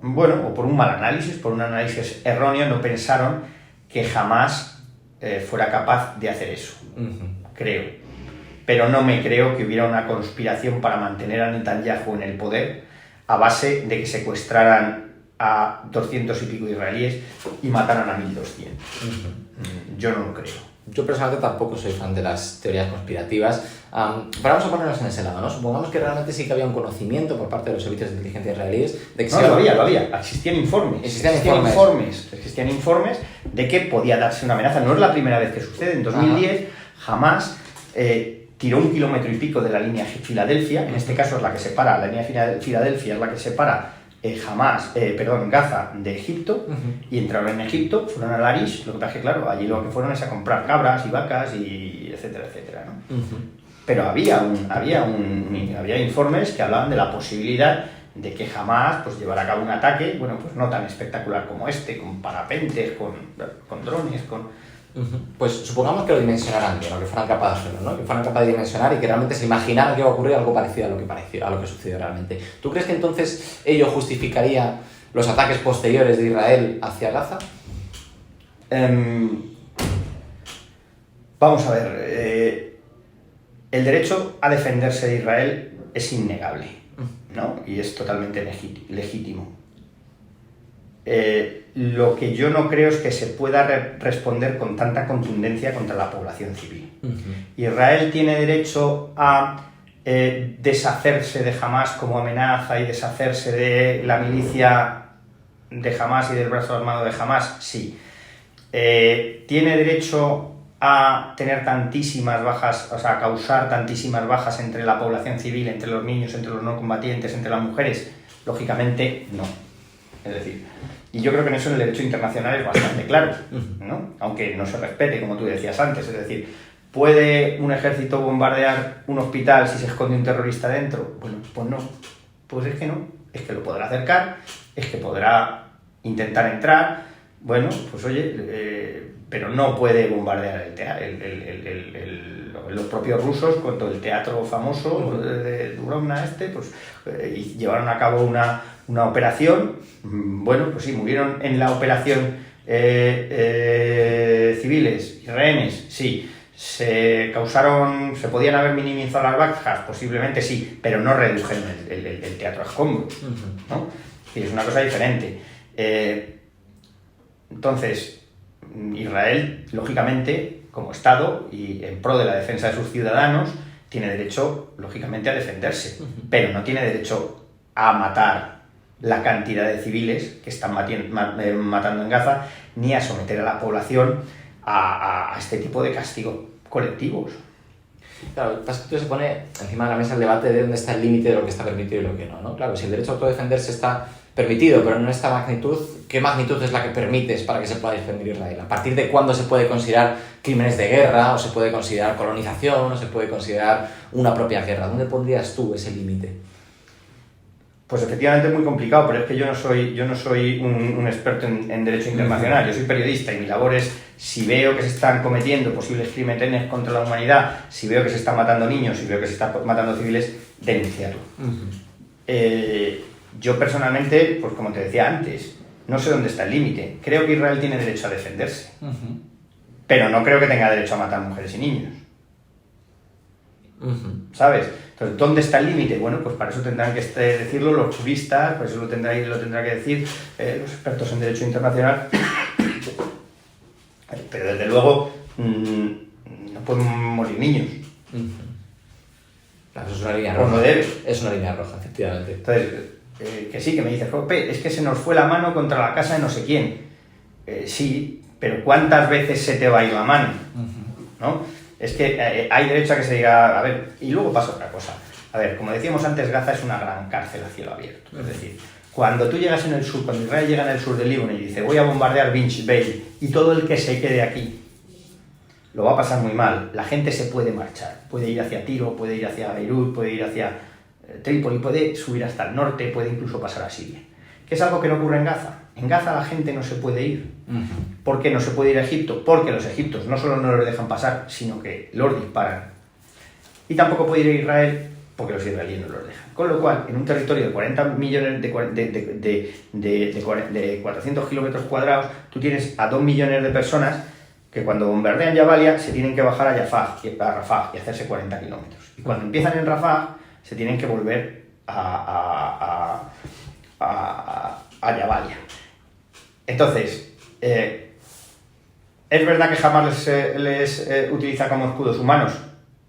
un mal análisis, por un análisis erróneo, no pensaron que jamás fuera capaz de hacer eso. Creo. Pero no me creo que hubiera una conspiración para mantener a Netanyahu en el poder a base de que secuestraran a 200 y pico israelíes y mataran a 1200. Yo no lo creo. Yo personalmente tampoco soy fan de las teorías conspirativas, pero vamos a ponernos en ese lado, ¿no? Supongamos que realmente sí que había un conocimiento por parte de los servicios de inteligencia israelíes de que lo había. Existían informes de que podía darse una amenaza. No es la primera vez que sucede. En 2010 Hamas tiró 1,5 kilómetros de la línea Filadelfia, en este caso es la que separa, la línea Filadelfia es la que separa Gaza de Egipto, y entraron en Egipto, fueron a Larish, lo que pasa es que claro, allí lo que fueron es a comprar cabras y vacas y etcétera, etcétera, ¿no? Pero había informes que hablaban de la posibilidad de que Hamas pues llevara a cabo un ataque, bueno, pues no tan espectacular como este, con parapentes, con drones, Pues supongamos que lo dimensionaran bien, o que fueran capaces de hacerlo, ¿no? Que fueran capaces de dimensionar y que realmente se imaginaran que iba a ocurrir algo parecido a lo que sucedió realmente. ¿Tú crees que entonces ello justificaría los ataques posteriores de Israel hacia Gaza? Vamos a ver, el derecho a defenderse de Israel es innegable, ¿no? Y es totalmente legítimo. Lo que yo no creo es que se pueda responder con tanta contundencia contra la población civil. Israel tiene derecho a deshacerse de Hamas como amenaza y deshacerse de la milicia de Hamas y del brazo armado de Hamas, sí. Tiene derecho a tener tantísimas bajas, o sea, a causar tantísimas bajas entre la población civil, entre los niños, entre los no combatientes, entre las mujeres, lógicamente no. Es decir, y yo creo que en eso el derecho internacional es bastante claro, ¿no? Aunque no se respete, como tú decías antes, es decir, ¿puede un ejército bombardear un hospital si se esconde un terrorista dentro? Bueno, pues no, pues es que no, es que lo podrá acercar, es que podrá intentar entrar, bueno, pues oye, pero no puede bombardear los propios rusos, con todo el teatro famoso de Dubrovna pues llevaron a cabo una operación, bueno, pues sí, murieron en la operación civiles y rehenes, sí, se podían haber minimizado las bajas, posiblemente sí, pero no redujeron el teatro a escombros, ¿no? Y es una cosa diferente. Entonces, Israel, lógicamente, como Estado y en pro de la defensa de sus ciudadanos, tiene derecho, lógicamente, a defenderse, pero no tiene derecho a matar la cantidad de civiles que están matando en Gaza, ni a someter a la población a este tipo de castigos colectivos. Claro, esto se pone encima de la mesa el debate de dónde está el límite de lo que está permitido y lo que no, ¿no? Claro, si el derecho a autodefenderse está permitido, pero no en esta magnitud, ¿qué magnitud es la que permites para que se pueda defender Israel? ¿A partir de cuándo se puede considerar crímenes de guerra, o se puede considerar colonización, o se puede considerar una propia guerra? ¿Dónde pondrías tú ese límite? Pues efectivamente es muy complicado, pero es que yo no soy un experto en derecho internacional, yo soy periodista y mi labor es, si veo que se están cometiendo posibles crímenes contra la humanidad, si veo que se están matando niños, si veo que se están matando civiles, denunciarlo. Yo personalmente, pues como te decía antes, no sé dónde está el límite. Creo que Israel tiene derecho a defenderse. pero no creo que tenga derecho a matar mujeres y niños. ¿Sabes? Entonces, ¿dónde está el límite? Bueno, pues para eso tendrán que decirlo los juristas, para eso lo tendrá que decir los expertos en derecho internacional. Pero desde luego no pueden morir niños. Claro, eso es una línea Pues roja. no debe. Es una línea roja, efectivamente. Entonces, que sí, que me dices, Jope, es que se nos fue la mano contra la casa de no sé quién. Sí, pero ¿cuántas veces se te va a ir la mano? ¿No? Es que hay derecho a que se diga, a ver, y luego pasa otra cosa. A ver, como decíamos antes, Gaza es una gran cárcel a cielo abierto. Es decir, cuando tú llegas en el sur, cuando Israel llega en el sur del Líbano y dice, voy a bombardear Binch Bay y todo el que se quede aquí lo va a pasar muy mal, la gente se puede marchar. Puede ir hacia Tiro, puede ir hacia Beirut, puede ir hacia Trípoli, puede subir hasta el norte, puede incluso pasar a Siria. ¿Qué es algo que no ocurre en Gaza? En Gaza la gente no se puede ir. ¿Por qué no se puede ir a Egipto? Porque los egipcios no solo no los dejan pasar, sino que los disparan. Y tampoco puede ir a Israel porque los israelíes no los dejan. Con lo cual, en un territorio de 40 millones de 400 kilómetros cuadrados, tú tienes a 2 millones de personas que cuando bombardean Jabalia se tienen que bajar a Rafah y hacerse 40 kilómetros. Y cuando empiezan en Rafah se tienen que volver a Jabalia. Entonces, ¿es verdad que Hamas les utiliza como escudos humanos?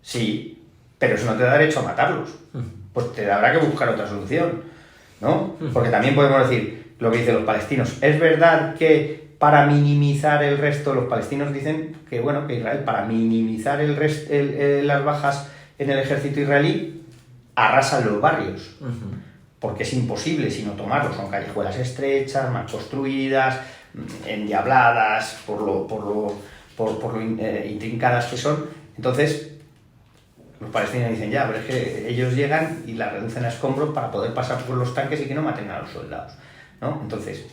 Sí, pero eso no te da derecho a matarlos. Pues te habrá que buscar otra solución, ¿no? Porque también podemos decir lo que dicen los palestinos. Es verdad que para minimizar el resto, los palestinos dicen que, bueno, que Israel, para minimizar las bajas en el ejército israelí, arrasan los barrios. Porque es imposible sino tomarlos. Son callejuelas estrechas, mal construidas, endiabladas, por lo intrincadas que son. Entonces, los palestinos dicen, ya, pero es que ellos llegan y la reducen a escombros para poder pasar por los tanques y que no maten a los soldados, ¿no? Entonces,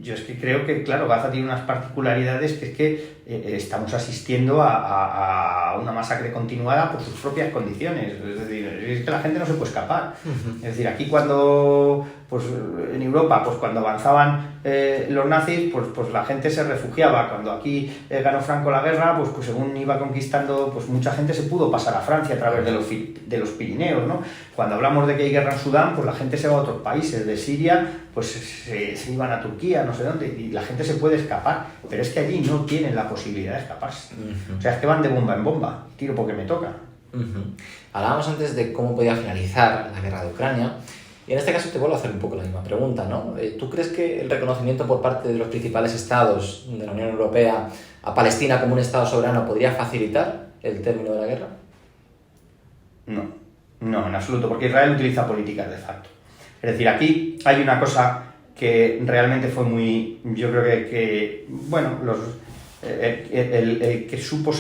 yo es que creo que, claro, Gaza tiene unas particularidades que es que estamos asistiendo a una masacre continuada por sus propias condiciones. Es decir, es que la gente no se puede escapar. Es decir, aquí cuando, pues en Europa, pues cuando avanzaban los nazis, pues la gente se refugiaba. Cuando aquí ganó Franco la guerra, pues según iba conquistando, pues mucha gente se pudo pasar a Francia a través de los Pirineos, ¿no? Cuando hablamos de que hay guerra en Sudán, pues la gente se va a otros países. De Siria, pues se iban a Turquía, no sé dónde, y la gente se puede escapar, pero es que allí no tienen la posibilidad de escaparse. O sea, es que van de bomba en bomba, tiro porque me toca. Hablábamos antes de cómo podía finalizar la guerra de Ucrania, y en este caso te vuelvo a hacer un poco la misma pregunta, ¿no? ¿Tú crees que el reconocimiento por parte de los principales estados de la Unión Europea a Palestina como un estado soberano podría facilitar el término de la guerra? No, en absoluto, porque Israel utiliza políticas de facto. Es decir, aquí hay una cosa que realmente fue muy... Yo creo que bueno, el que supo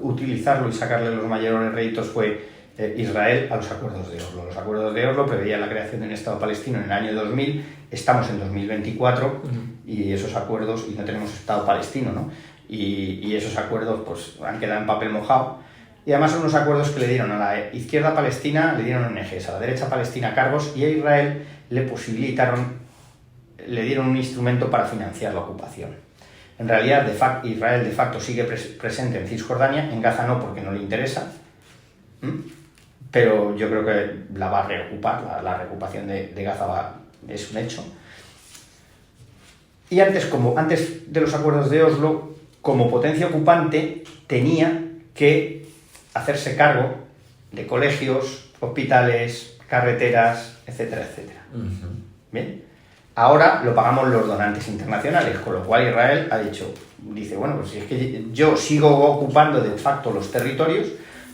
utilizarlo y sacarle los mayores réditos fue Israel a los acuerdos de Oslo. Los acuerdos de Oslo preveían la creación de un Estado palestino en el año 2000, estamos en 2024 y esos acuerdos, y no tenemos Estado palestino, ¿no? Y esos acuerdos pues han quedado en papel mojado. Y además son unos acuerdos que le dieron a la izquierda palestina, le dieron ONGs, a la derecha palestina cargos, y a Israel le dieron un instrumento para financiar la ocupación. En realidad, Israel de facto sigue presente en Cisjordania, en Gaza no, porque no le interesa, pero yo creo que la va a reocupar, la reocupación de Gaza es un hecho. Y antes de los acuerdos de Oslo, como potencia ocupante, tenía que hacerse cargo de colegios, hospitales, carreteras, etcétera, etcétera. Bien, ahora lo pagamos los donantes internacionales, con lo cual Israel dice, bueno, pues si es que yo sigo ocupando de facto los territorios,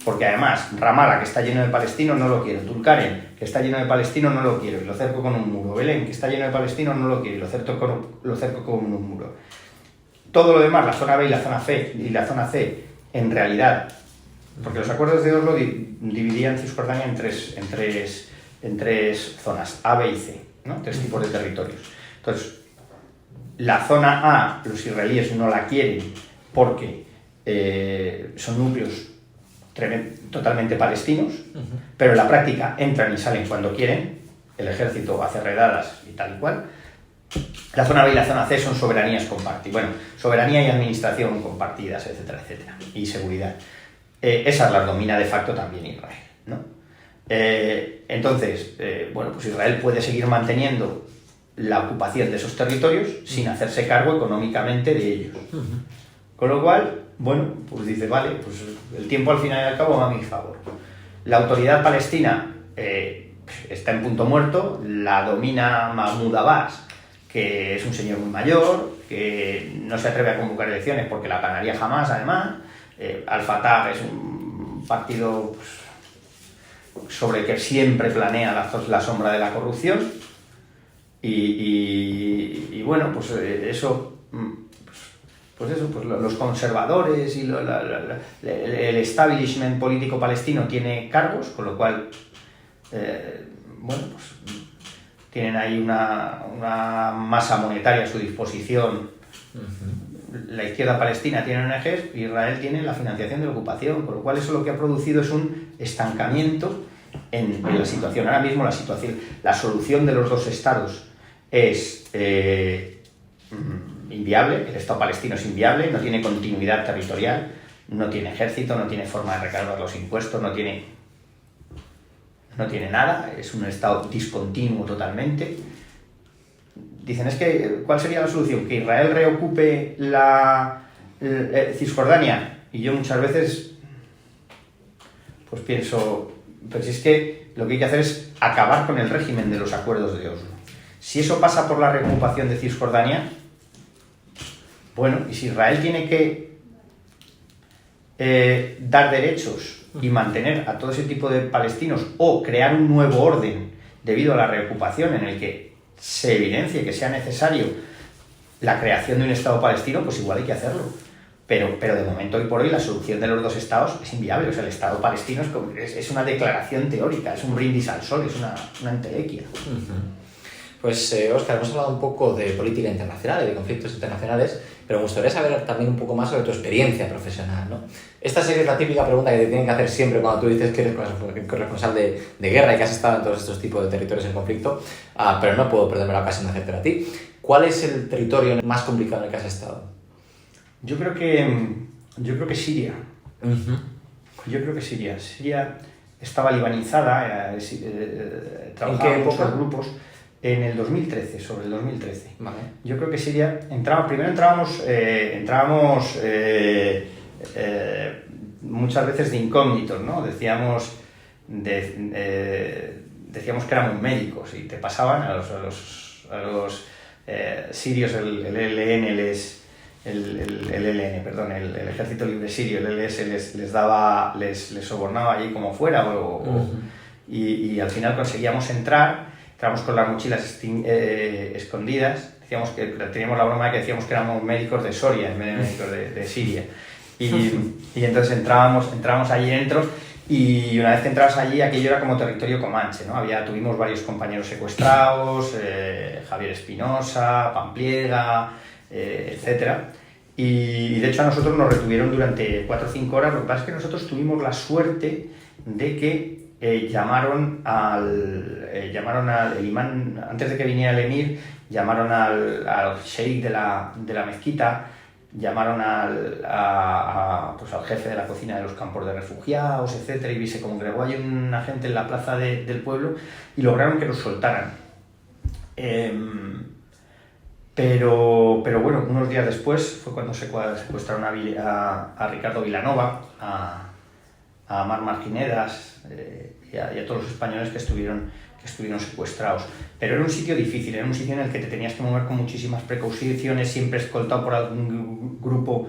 porque además Ramallah, que está lleno de palestinos, no lo quiero, Tulkarem, que está lleno de palestinos, no lo quiero, y lo cerco con un muro, Belén, que está lleno de palestinos, no lo quiero, y lo cerco con un muro. Todo lo demás, la zona B y la zona C, en realidad, porque los acuerdos de Oslo dividían Cisjordania en tres zonas, A, B y C, ¿no? 3 tipos de territorios. Entonces, la zona A, los israelíes no la quieren porque son núcleos totalmente palestinos, pero en la práctica entran y salen cuando quieren, el ejército hace redadas y tal y cual. La zona B y la zona C son soberanías compartidas. Bueno, soberanía y administración compartidas, etcétera, etcétera. Y seguridad. Esas las domina de facto también Israel, ¿no? Entonces, bueno, pues Israel puede seguir manteniendo la ocupación de esos territorios sin hacerse cargo económicamente de ellos. Con lo cual, bueno, pues dice, vale, pues el tiempo al final y al cabo va a mi favor. La autoridad palestina está en punto muerto, la domina Mahmoud Abbas, que es un señor muy mayor, que no se atreve a convocar elecciones porque la ganaría jamás, además. Al-Fatah es un partido pues, sobre el que siempre planea la sombra de la corrupción. Y bueno, pues eso, pues los conservadores y el establishment político palestino tiene cargos, con lo cual, bueno, pues tienen ahí una masa monetaria a su disposición. La izquierda palestina tiene ONGs y Israel tiene la financiación de la ocupación, con lo cual eso lo que ha producido es un estancamiento en la situación. Ahora mismo la solución de los dos estados es inviable, el Estado palestino es inviable, no tiene continuidad territorial, no tiene ejército, no tiene forma de recargar los impuestos, no tiene nada, es un Estado discontinuo totalmente. Dicen, es que, ¿cuál sería la solución? ¿Que Israel reocupe Cisjordania? Y yo muchas veces pues pienso, pero si es que lo que hay que hacer es acabar con el régimen de los acuerdos de Oslo. Si eso pasa por la reocupación de Cisjordania, bueno, y si Israel tiene que dar derechos y mantener a todo ese tipo de palestinos o crear un nuevo orden debido a la reocupación en el que se evidencie que sea necesario la creación de un Estado palestino, pues igual hay que hacerlo. Pero de momento, hoy por hoy, la solución de los dos Estados es inviable. O sea, el Estado palestino es una declaración teórica, es un brindis al sol, es una entelequia. Pues, Óscar, hemos hablado un poco de política internacional y de conflictos internacionales, pero me gustaría saber también un poco más sobre tu experiencia profesional, ¿no? Esta sería la típica pregunta que te tienen que hacer siempre cuando tú dices que eres corresponsal de guerra y que has estado en todos estos tipos de territorios en conflicto, pero no puedo perderme la ocasión de hacértela a ti. ¿Cuál es el territorio más complicado en el que has estado? Yo creo que Siria. Yo creo que Siria. Siria estaba libanizada, trabajaba en muchos grupos. En el 2013, sobre el 2013. Vale. Yo creo que Siria primero entrábamos muchas veces de incógnitos, ¿no? Decíamos que éramos médicos y te pasaban a los sirios, el el Ejército Libre Sirio, el LS les sobornaba allí como fuera y al final conseguíamos entrar. Entramos con las mochilas escondidas, teníamos la broma de que decíamos que éramos médicos de Soria en vez de médicos de Siria. Y entonces entrábamos allí dentro y una vez que entrabas allí, aquello era como territorio comanche, ¿no? Tuvimos varios compañeros secuestrados, Javier Espinosa, Pampliega, etcétera. Y de hecho a nosotros nos retuvieron durante 4 o 5 horas. Lo que pasa es que nosotros tuvimos la suerte de que llamaron al imán, antes de que viniera el emir, llamaron al sheikh de la mezquita, llamaron al jefe de la cocina de los campos de refugiados, etcétera, y se congregó allí una gente en la plaza del pueblo y lograron que nos soltaran. Pero bueno, unos días después fue cuando secuestraron a Ricardo Vilanova, a Mar Marginedas y a todos los españoles que estuvieron secuestrados. Pero era un sitio difícil, era un sitio en el que te tenías que mover con muchísimas precauciones, siempre escoltado por algún grupo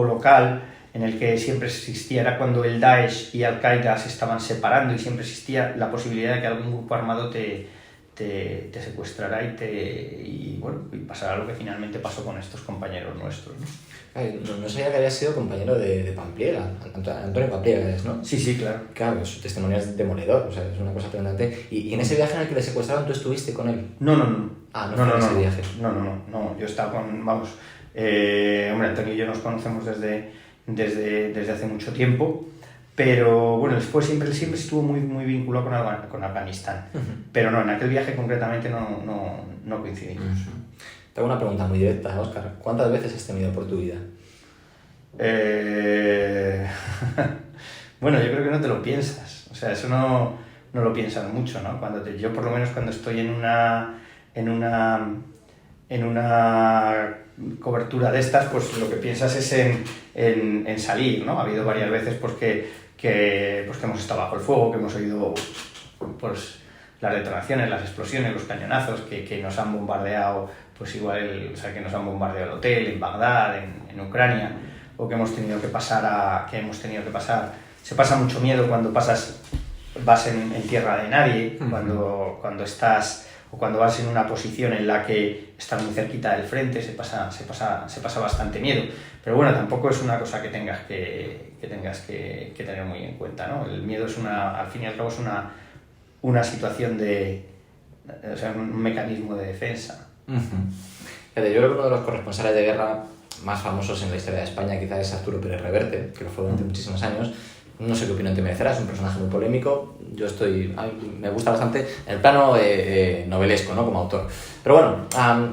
local, en el que siempre existía, era cuando el Daesh y Al-Qaeda se estaban separando y siempre existía la posibilidad de que algún grupo armado te secuestrará y pasará lo que finalmente pasó con estos compañeros nuestros, ¿no? No sabía que había sido compañero de Pampliega, Antonio Pampliega, ¿no? Sí, claro. Claro, su testimonio es demoledor, o sea, es una cosa tremendante. ¿Y en ese viaje en el que le secuestraron, tú estuviste con él? No. En ese viaje. No, yo estaba Antonio y yo nos conocemos desde hace mucho tiempo, pero bueno, después siempre estuvo muy vinculado con Afganistán. Pero no, en aquel viaje concretamente no coincidimos. Te hago una pregunta muy directa, Óscar. ¿Cuántas veces has temido por tu vida? Bueno, yo creo que no te lo piensas. O sea, eso no lo piensas mucho, ¿no? Yo por lo menos cuando estoy en una cobertura de estas, pues lo que piensas es en salir, ¿no? Ha habido varias veces pues que hemos estado bajo el fuego, que hemos oído pues las detonaciones, las explosiones, los cañonazos, que nos han bombardeado, pues igual, o sea, que nos han bombardeado el hotel en Bagdad, en Ucrania, o que hemos tenido que pasar. Se pasa mucho miedo cuando vas en tierra de nadie, cuando estás o cuando vas en una posición en la que estás muy cerquita del frente, se pasa bastante miedo. Pero bueno, tampoco es una cosa que tengas que tener muy en cuenta, ¿no? El miedo es al fin y al cabo es una situación o sea, un mecanismo de defensa. Fíjate, yo creo que uno de los corresponsales de guerra más famosos en la historia de España quizás es Arturo Pérez Reverte, que lo fue durante muchísimos años. No sé qué opinión te merecerá, es un personaje muy polémico. Me gusta bastante en el plano novelesco, ¿no? Como autor. Pero bueno,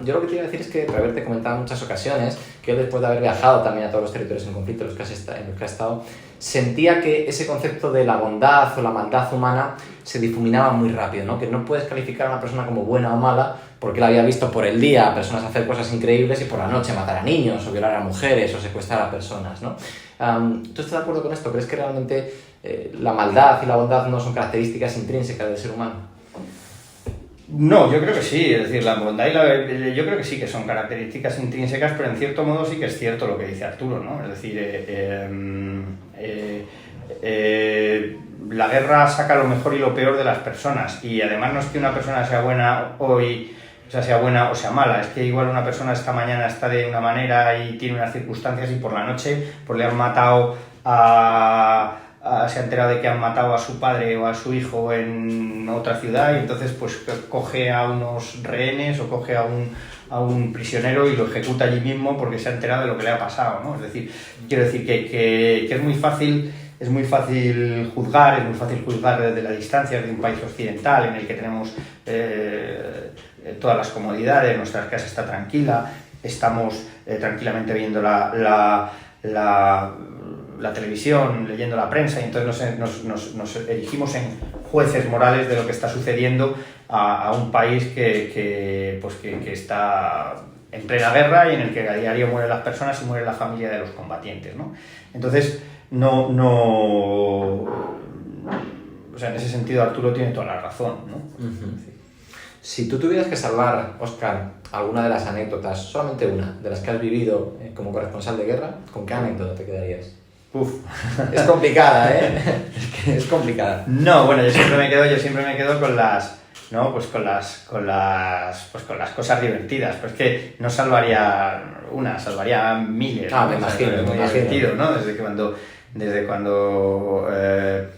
yo lo que te iba a decir es que Reverte comentaba en muchas ocasiones que él, después de haber viajado también a todos los territorios en conflicto en los que ha estado, sentía que ese concepto de la bondad o la maldad humana se difuminaba muy rápido, ¿no? Que no puedes calificar a una persona como buena o mala porque él había visto por el día a personas hacer cosas increíbles y por la noche matar a niños o violar a mujeres o secuestrar a personas, ¿no? ¿Tú estás de acuerdo con esto? ¿Crees que realmente la maldad y la bondad no son características intrínsecas del ser humano? No, yo creo que sí, es decir, la bondad yo creo que sí que son características intrínsecas, pero en cierto modo sí que es cierto lo que dice Arturo, ¿no? Es decir, la guerra saca lo mejor y lo peor de las personas, y además no es que una persona sea buena hoy, o sea, sea buena o sea mala, es que igual una persona esta mañana está de una manera y tiene unas circunstancias y por la noche pues le han matado se ha enterado de que han matado a su padre o a su hijo en otra ciudad y entonces pues coge a unos rehenes o coge a un prisionero y lo ejecuta allí mismo porque se ha enterado de lo que le ha pasado, ¿no? Es decir, quiero decir que es muy fácil juzgar, desde la distancia de un país occidental en el que tenemos todas las comodidades, nuestra casa está tranquila, estamos tranquilamente viendo la televisión, leyendo la prensa, y entonces nos erigimos en jueces morales de lo que está sucediendo a un país que está en plena guerra y en el que a diario mueren las personas y muere la familia de los combatientes, ¿no? Entonces, o sea, en ese sentido Arturo tiene toda la razón, ¿no? Sí. Si tú tuvieras que salvar, Óscar, alguna de las anécdotas, solamente una, de las que has vivido como corresponsal de guerra, ¿con qué anécdota te quedarías? Es complicada, ¿eh? Es complicada. No, bueno, yo siempre me quedo con las, ¿no? Pues con las cosas divertidas. Pues que no salvaría una, salvaría miles. Ah, ¿no? me imagino, es muy divertido, ¿no? Desde cuando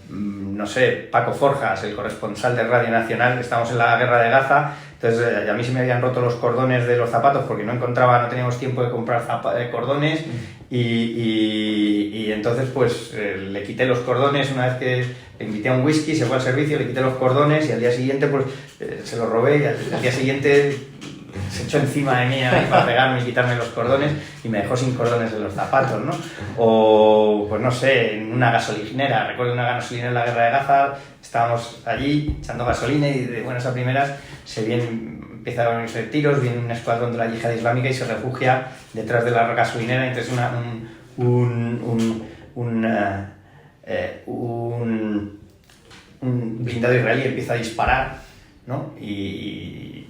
no sé, Paco Forjas, el corresponsal de Radio Nacional, estamos en la guerra de Gaza, entonces a mí se me habían roto los cordones de los zapatos porque no teníamos tiempo de comprar cordones y entonces pues le quité los cordones una vez que le invité a un whisky, se fue al servicio, le quité los cordones y al día siguiente pues se los robé y al día siguiente se echó encima de mí para pegarme y quitarme los cordones y me dejó sin cordones en los zapatos, ¿no? O, pues no sé, en una gasolinera, recuerdo una gasolinera en la guerra de Gaza, estábamos allí echando gasolina y de buenas a primeras empiezan a venirse tiros, viene un escuadrón de la Yihad Islámica y se refugia detrás de la gasolinera, entonces un blindado israelí empieza a disparar, ¿no? Y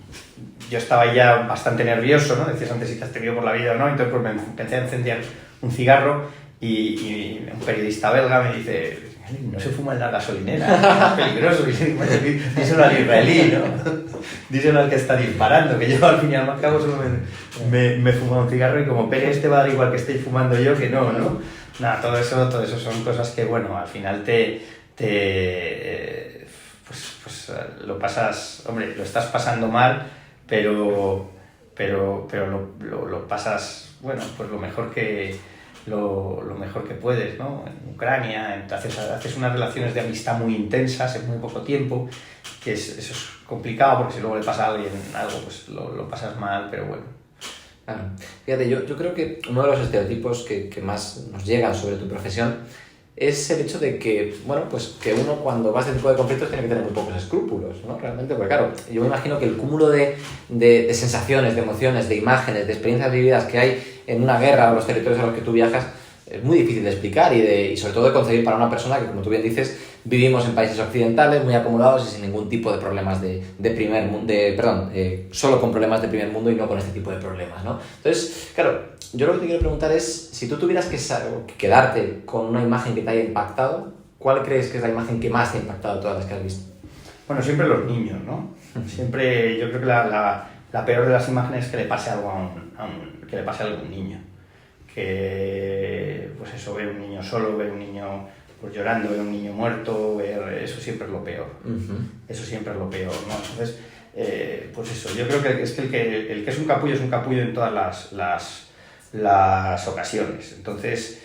yo estaba ya bastante nervioso, ¿no? Decías antes si te has temido por la vida o no, entonces pues me empecé a encender un cigarro y un periodista belga me dice: no se fuma en la gasolinera, es peligroso, díselo al israelí, ¿no? Díselo al que está disparando, que yo al fin y al cabo solo me fumado un cigarro y como pegue este va a dar igual que estéis fumando yo que no, ¿no? Nada, todo eso son cosas que, bueno, al final pues lo pasas, hombre, lo estás pasando mal, pero lo pasas, bueno, pues lo mejor que puedes, ¿no? En Ucrania, haces unas relaciones de amistad muy intensas en muy poco tiempo, eso es complicado porque si luego le pasa a alguien algo, pues lo pasas mal, pero bueno. Claro. Fíjate, yo creo que uno de los estereotipos que más nos llegan sobre tu profesión es el hecho de que, bueno, pues que uno cuando va a este tipo de conflictos tiene que tener muy pocos escrúpulos, ¿no? Realmente, porque claro, yo me imagino que el cúmulo de sensaciones, de emociones, de imágenes, de experiencias vividas que hay en una guerra o los territorios a los que tú viajas es muy difícil de explicar y sobre todo de concebir para una persona que, como tú bien dices, vivimos en países occidentales muy acomodados y sin ningún tipo de problemas de primer mundo, solo con problemas de primer mundo y no con este tipo de problemas, ¿no? Entonces, claro, yo lo que te quiero preguntar es, si tú tuvieras que quedarte con una imagen que te haya impactado, ¿cuál crees que es la imagen que más te ha impactado de todas las que has visto? Bueno, siempre los niños, ¿no? Siempre, yo creo que la peor de las imágenes es que le pase algo que le pase algo a un niño. Que, pues eso, ver un niño solo, ver un niño pues llorando, ver un niño muerto, eso siempre es lo peor. Eso siempre es lo peor, ¿no? Entonces, pues eso, yo creo que es que el que es un capullo en todas las ocasiones. Entonces,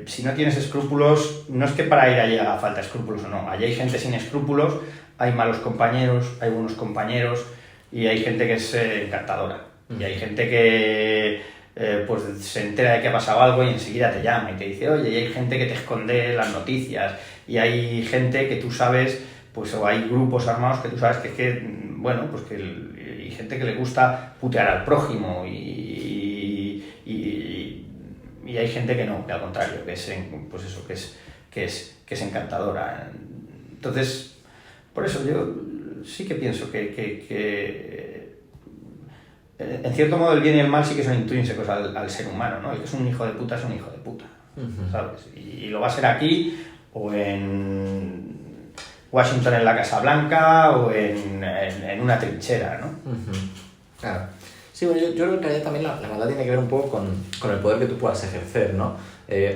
si no tienes escrúpulos, no es que para ir allí haga falta escrúpulos o no. Allí hay gente sin escrúpulos, hay malos compañeros, hay buenos compañeros y hay gente que es encantadora. Y hay gente que pues se entera de que ha pasado algo y enseguida te llama y te dice, oye, y hay gente que te esconde las noticias y hay gente que tú sabes, pues o hay grupos armados que tú sabes bueno, pues y gente que le gusta putear al prójimo y hay gente que no, que al contrario, que es, pues eso, que es encantadora. Entonces, por eso yo sí que pienso que en cierto modo el bien y el mal sí que son intrínsecos al ser humano, ¿no? El que es un hijo de puta es un hijo de puta, ¿sabes? Y lo va a ser aquí o en Washington en la Casa Blanca o en una trinchera, ¿no? Claro. Sí, bueno, yo creo que en realidad también la maldad tiene que ver un poco con el poder que tú puedas ejercer, ¿no?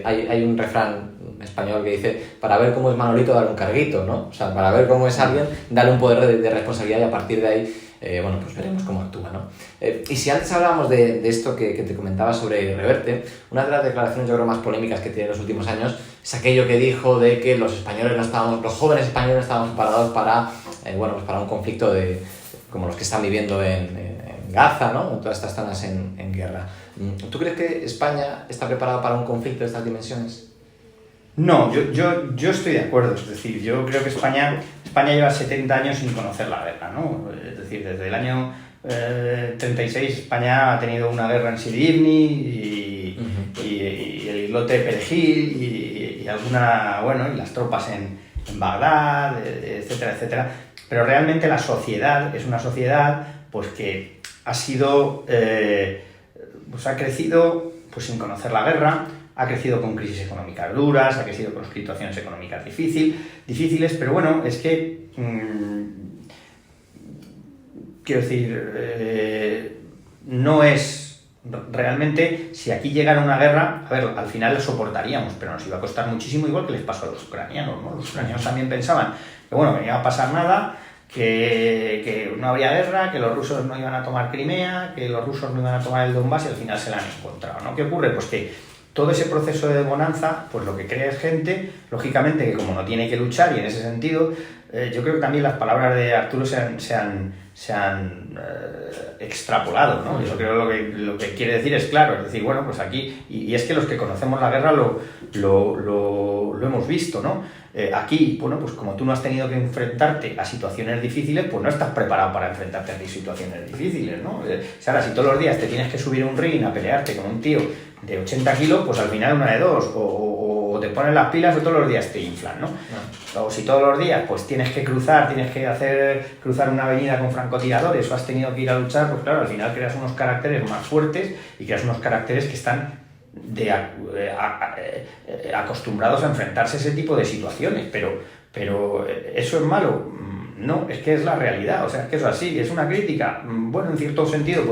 Hay un refrán español que dice, para ver cómo es Manolito, dale un carguito, ¿no? O sea, para ver cómo es alguien, dale un poder de responsabilidad y a partir de ahí, bueno, pues veremos cómo actúa, ¿no? Y si antes hablábamos de esto que te comentaba sobre Reverte, una de las declaraciones yo creo más polémicas que tiene en los últimos años es aquello que dijo de que los jóvenes españoles no estábamos preparados para, bueno, pues para un conflicto como los que están viviendo en Gaza, ¿no? En todas estas zonas en guerra. ¿Tú crees que España está preparada para un conflicto de estas dimensiones? No, yo estoy de acuerdo. Es decir, yo creo que España lleva 70 años sin conocer la guerra, ¿no? Es decir, desde el año 36 España ha tenido una guerra en Sidi Ifni y el islote de Perejil y alguna, bueno, y las tropas en Bagdad, etcétera, etcétera. Pero realmente la sociedad es una sociedad pues que ha sido, pues ha crecido pues sin conocer la guerra, ha crecido con crisis económicas duras, ha crecido con situaciones económicas difíciles, pero bueno, es que, quiero decir, no es realmente, si aquí llegara una guerra, a ver, al final lo soportaríamos, pero nos iba a costar muchísimo, igual que les pasó a los ucranianos, ¿no? Los ucranianos también pensaban que, bueno, que no iba a pasar nada, que no habría guerra, que los rusos no iban a tomar Crimea, que los rusos no iban a tomar el Donbass y al final se la han encontrado, ¿no? ¿Qué ocurre? Pues que todo ese proceso de bonanza, pues lo que crea es gente, lógicamente, que como no tiene que luchar y en ese sentido, yo creo que también las palabras de Arturo se han extrapolado, ¿no? Yo creo lo que quiere decir es claro, es decir, bueno, pues aquí, y es que los que conocemos la guerra lo hemos visto, ¿no? Aquí, bueno, pues como tú no has tenido que enfrentarte a situaciones difíciles, pues no estás preparado para enfrentarte a situaciones difíciles, ¿no? Ahora, si todos los días te tienes que subir a un ring a pelearte con un tío de 80 kilos, pues al final una de dos, o te pones las pilas o todos los días te inflan, ¿no? O si todos los días pues tienes que cruzar una avenida con francotiradores o has tenido que ir a luchar, pues claro, al final creas unos caracteres más fuertes y creas unos caracteres que están acostumbrados a enfrentarse a ese tipo de situaciones, pero ¿eso es malo? No, es que es la realidad, o sea, es que es así, es una crítica. Bueno, en cierto sentido,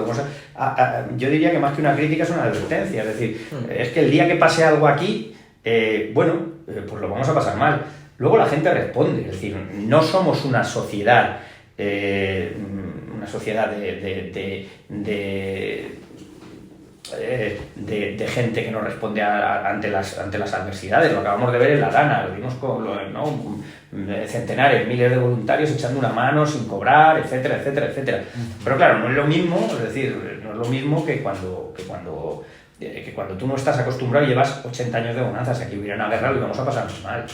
yo diría que más que una crítica es una advertencia, es decir, es que el día que pase algo aquí, pues lo vamos a pasar mal. Luego la gente responde, es decir, no somos una sociedad, de gente que no responde ante las adversidades. Lo acabamos de ver en la Dana, lo vimos con centenares, miles de voluntarios echando una mano sin cobrar, etcétera, etcétera, etcétera. Pero claro, no es lo mismo, es decir, es lo mismo que cuando tú no estás acostumbrado y llevas 80 años de bonanza. Si aquí hubiera una guerra lo íbamos a pasar muy mal.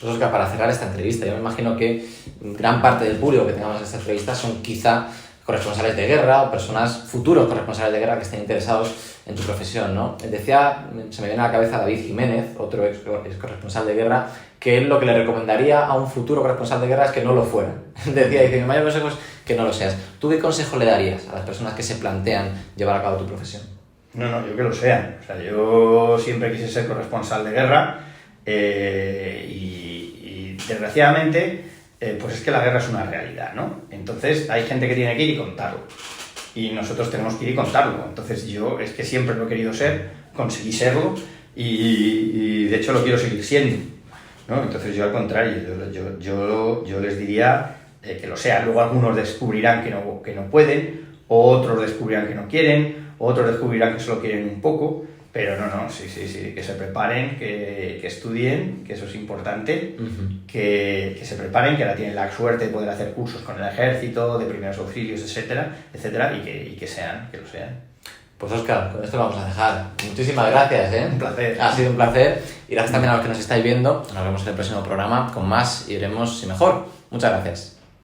Pues Óscar, para cerrar esta entrevista, yo me imagino que gran parte del público que tengamos en esta entrevista son quizá corresponsales de guerra o personas, futuros corresponsales de guerra que estén interesados en tu profesión, ¿no? Decía, se me viene a la cabeza David Jiménez, otro ex corresponsal de guerra, que él lo que le recomendaría a un futuro corresponsal de guerra es que no lo fuera. Decía, mi mayor consejo es que no lo seas. ¿Tú qué consejo le darías a las personas que se plantean llevar a cabo tu profesión? No, yo que lo sean. O sea, yo siempre quise ser corresponsal de guerra y desgraciadamente, pues es que la guerra es una realidad, ¿no? Entonces hay gente que tiene que ir y contarlo. Y nosotros tenemos que ir y contarlo. Entonces yo es que siempre lo he querido ser, conseguí serlo y de hecho lo quiero seguir siendo, ¿no? Entonces yo al contrario, yo les diría que lo sean. Luego algunos descubrirán que no pueden, otros descubrirán que no quieren, otros descubrirán que solo quieren un poco, pero sí, que se preparen, que estudien, que eso es importante, que se preparen, que ahora tienen la suerte de poder hacer cursos con el ejército, de primeros auxilios, etcétera, y que lo sean. Pues Óscar, con esto lo vamos a dejar. Muchísimas gracias, ¿eh? Un placer. Ha sido un placer. Y gracias también a los que nos estáis viendo. Nos vemos en el próximo programa con más y veremos si mejor. Muchas gracias.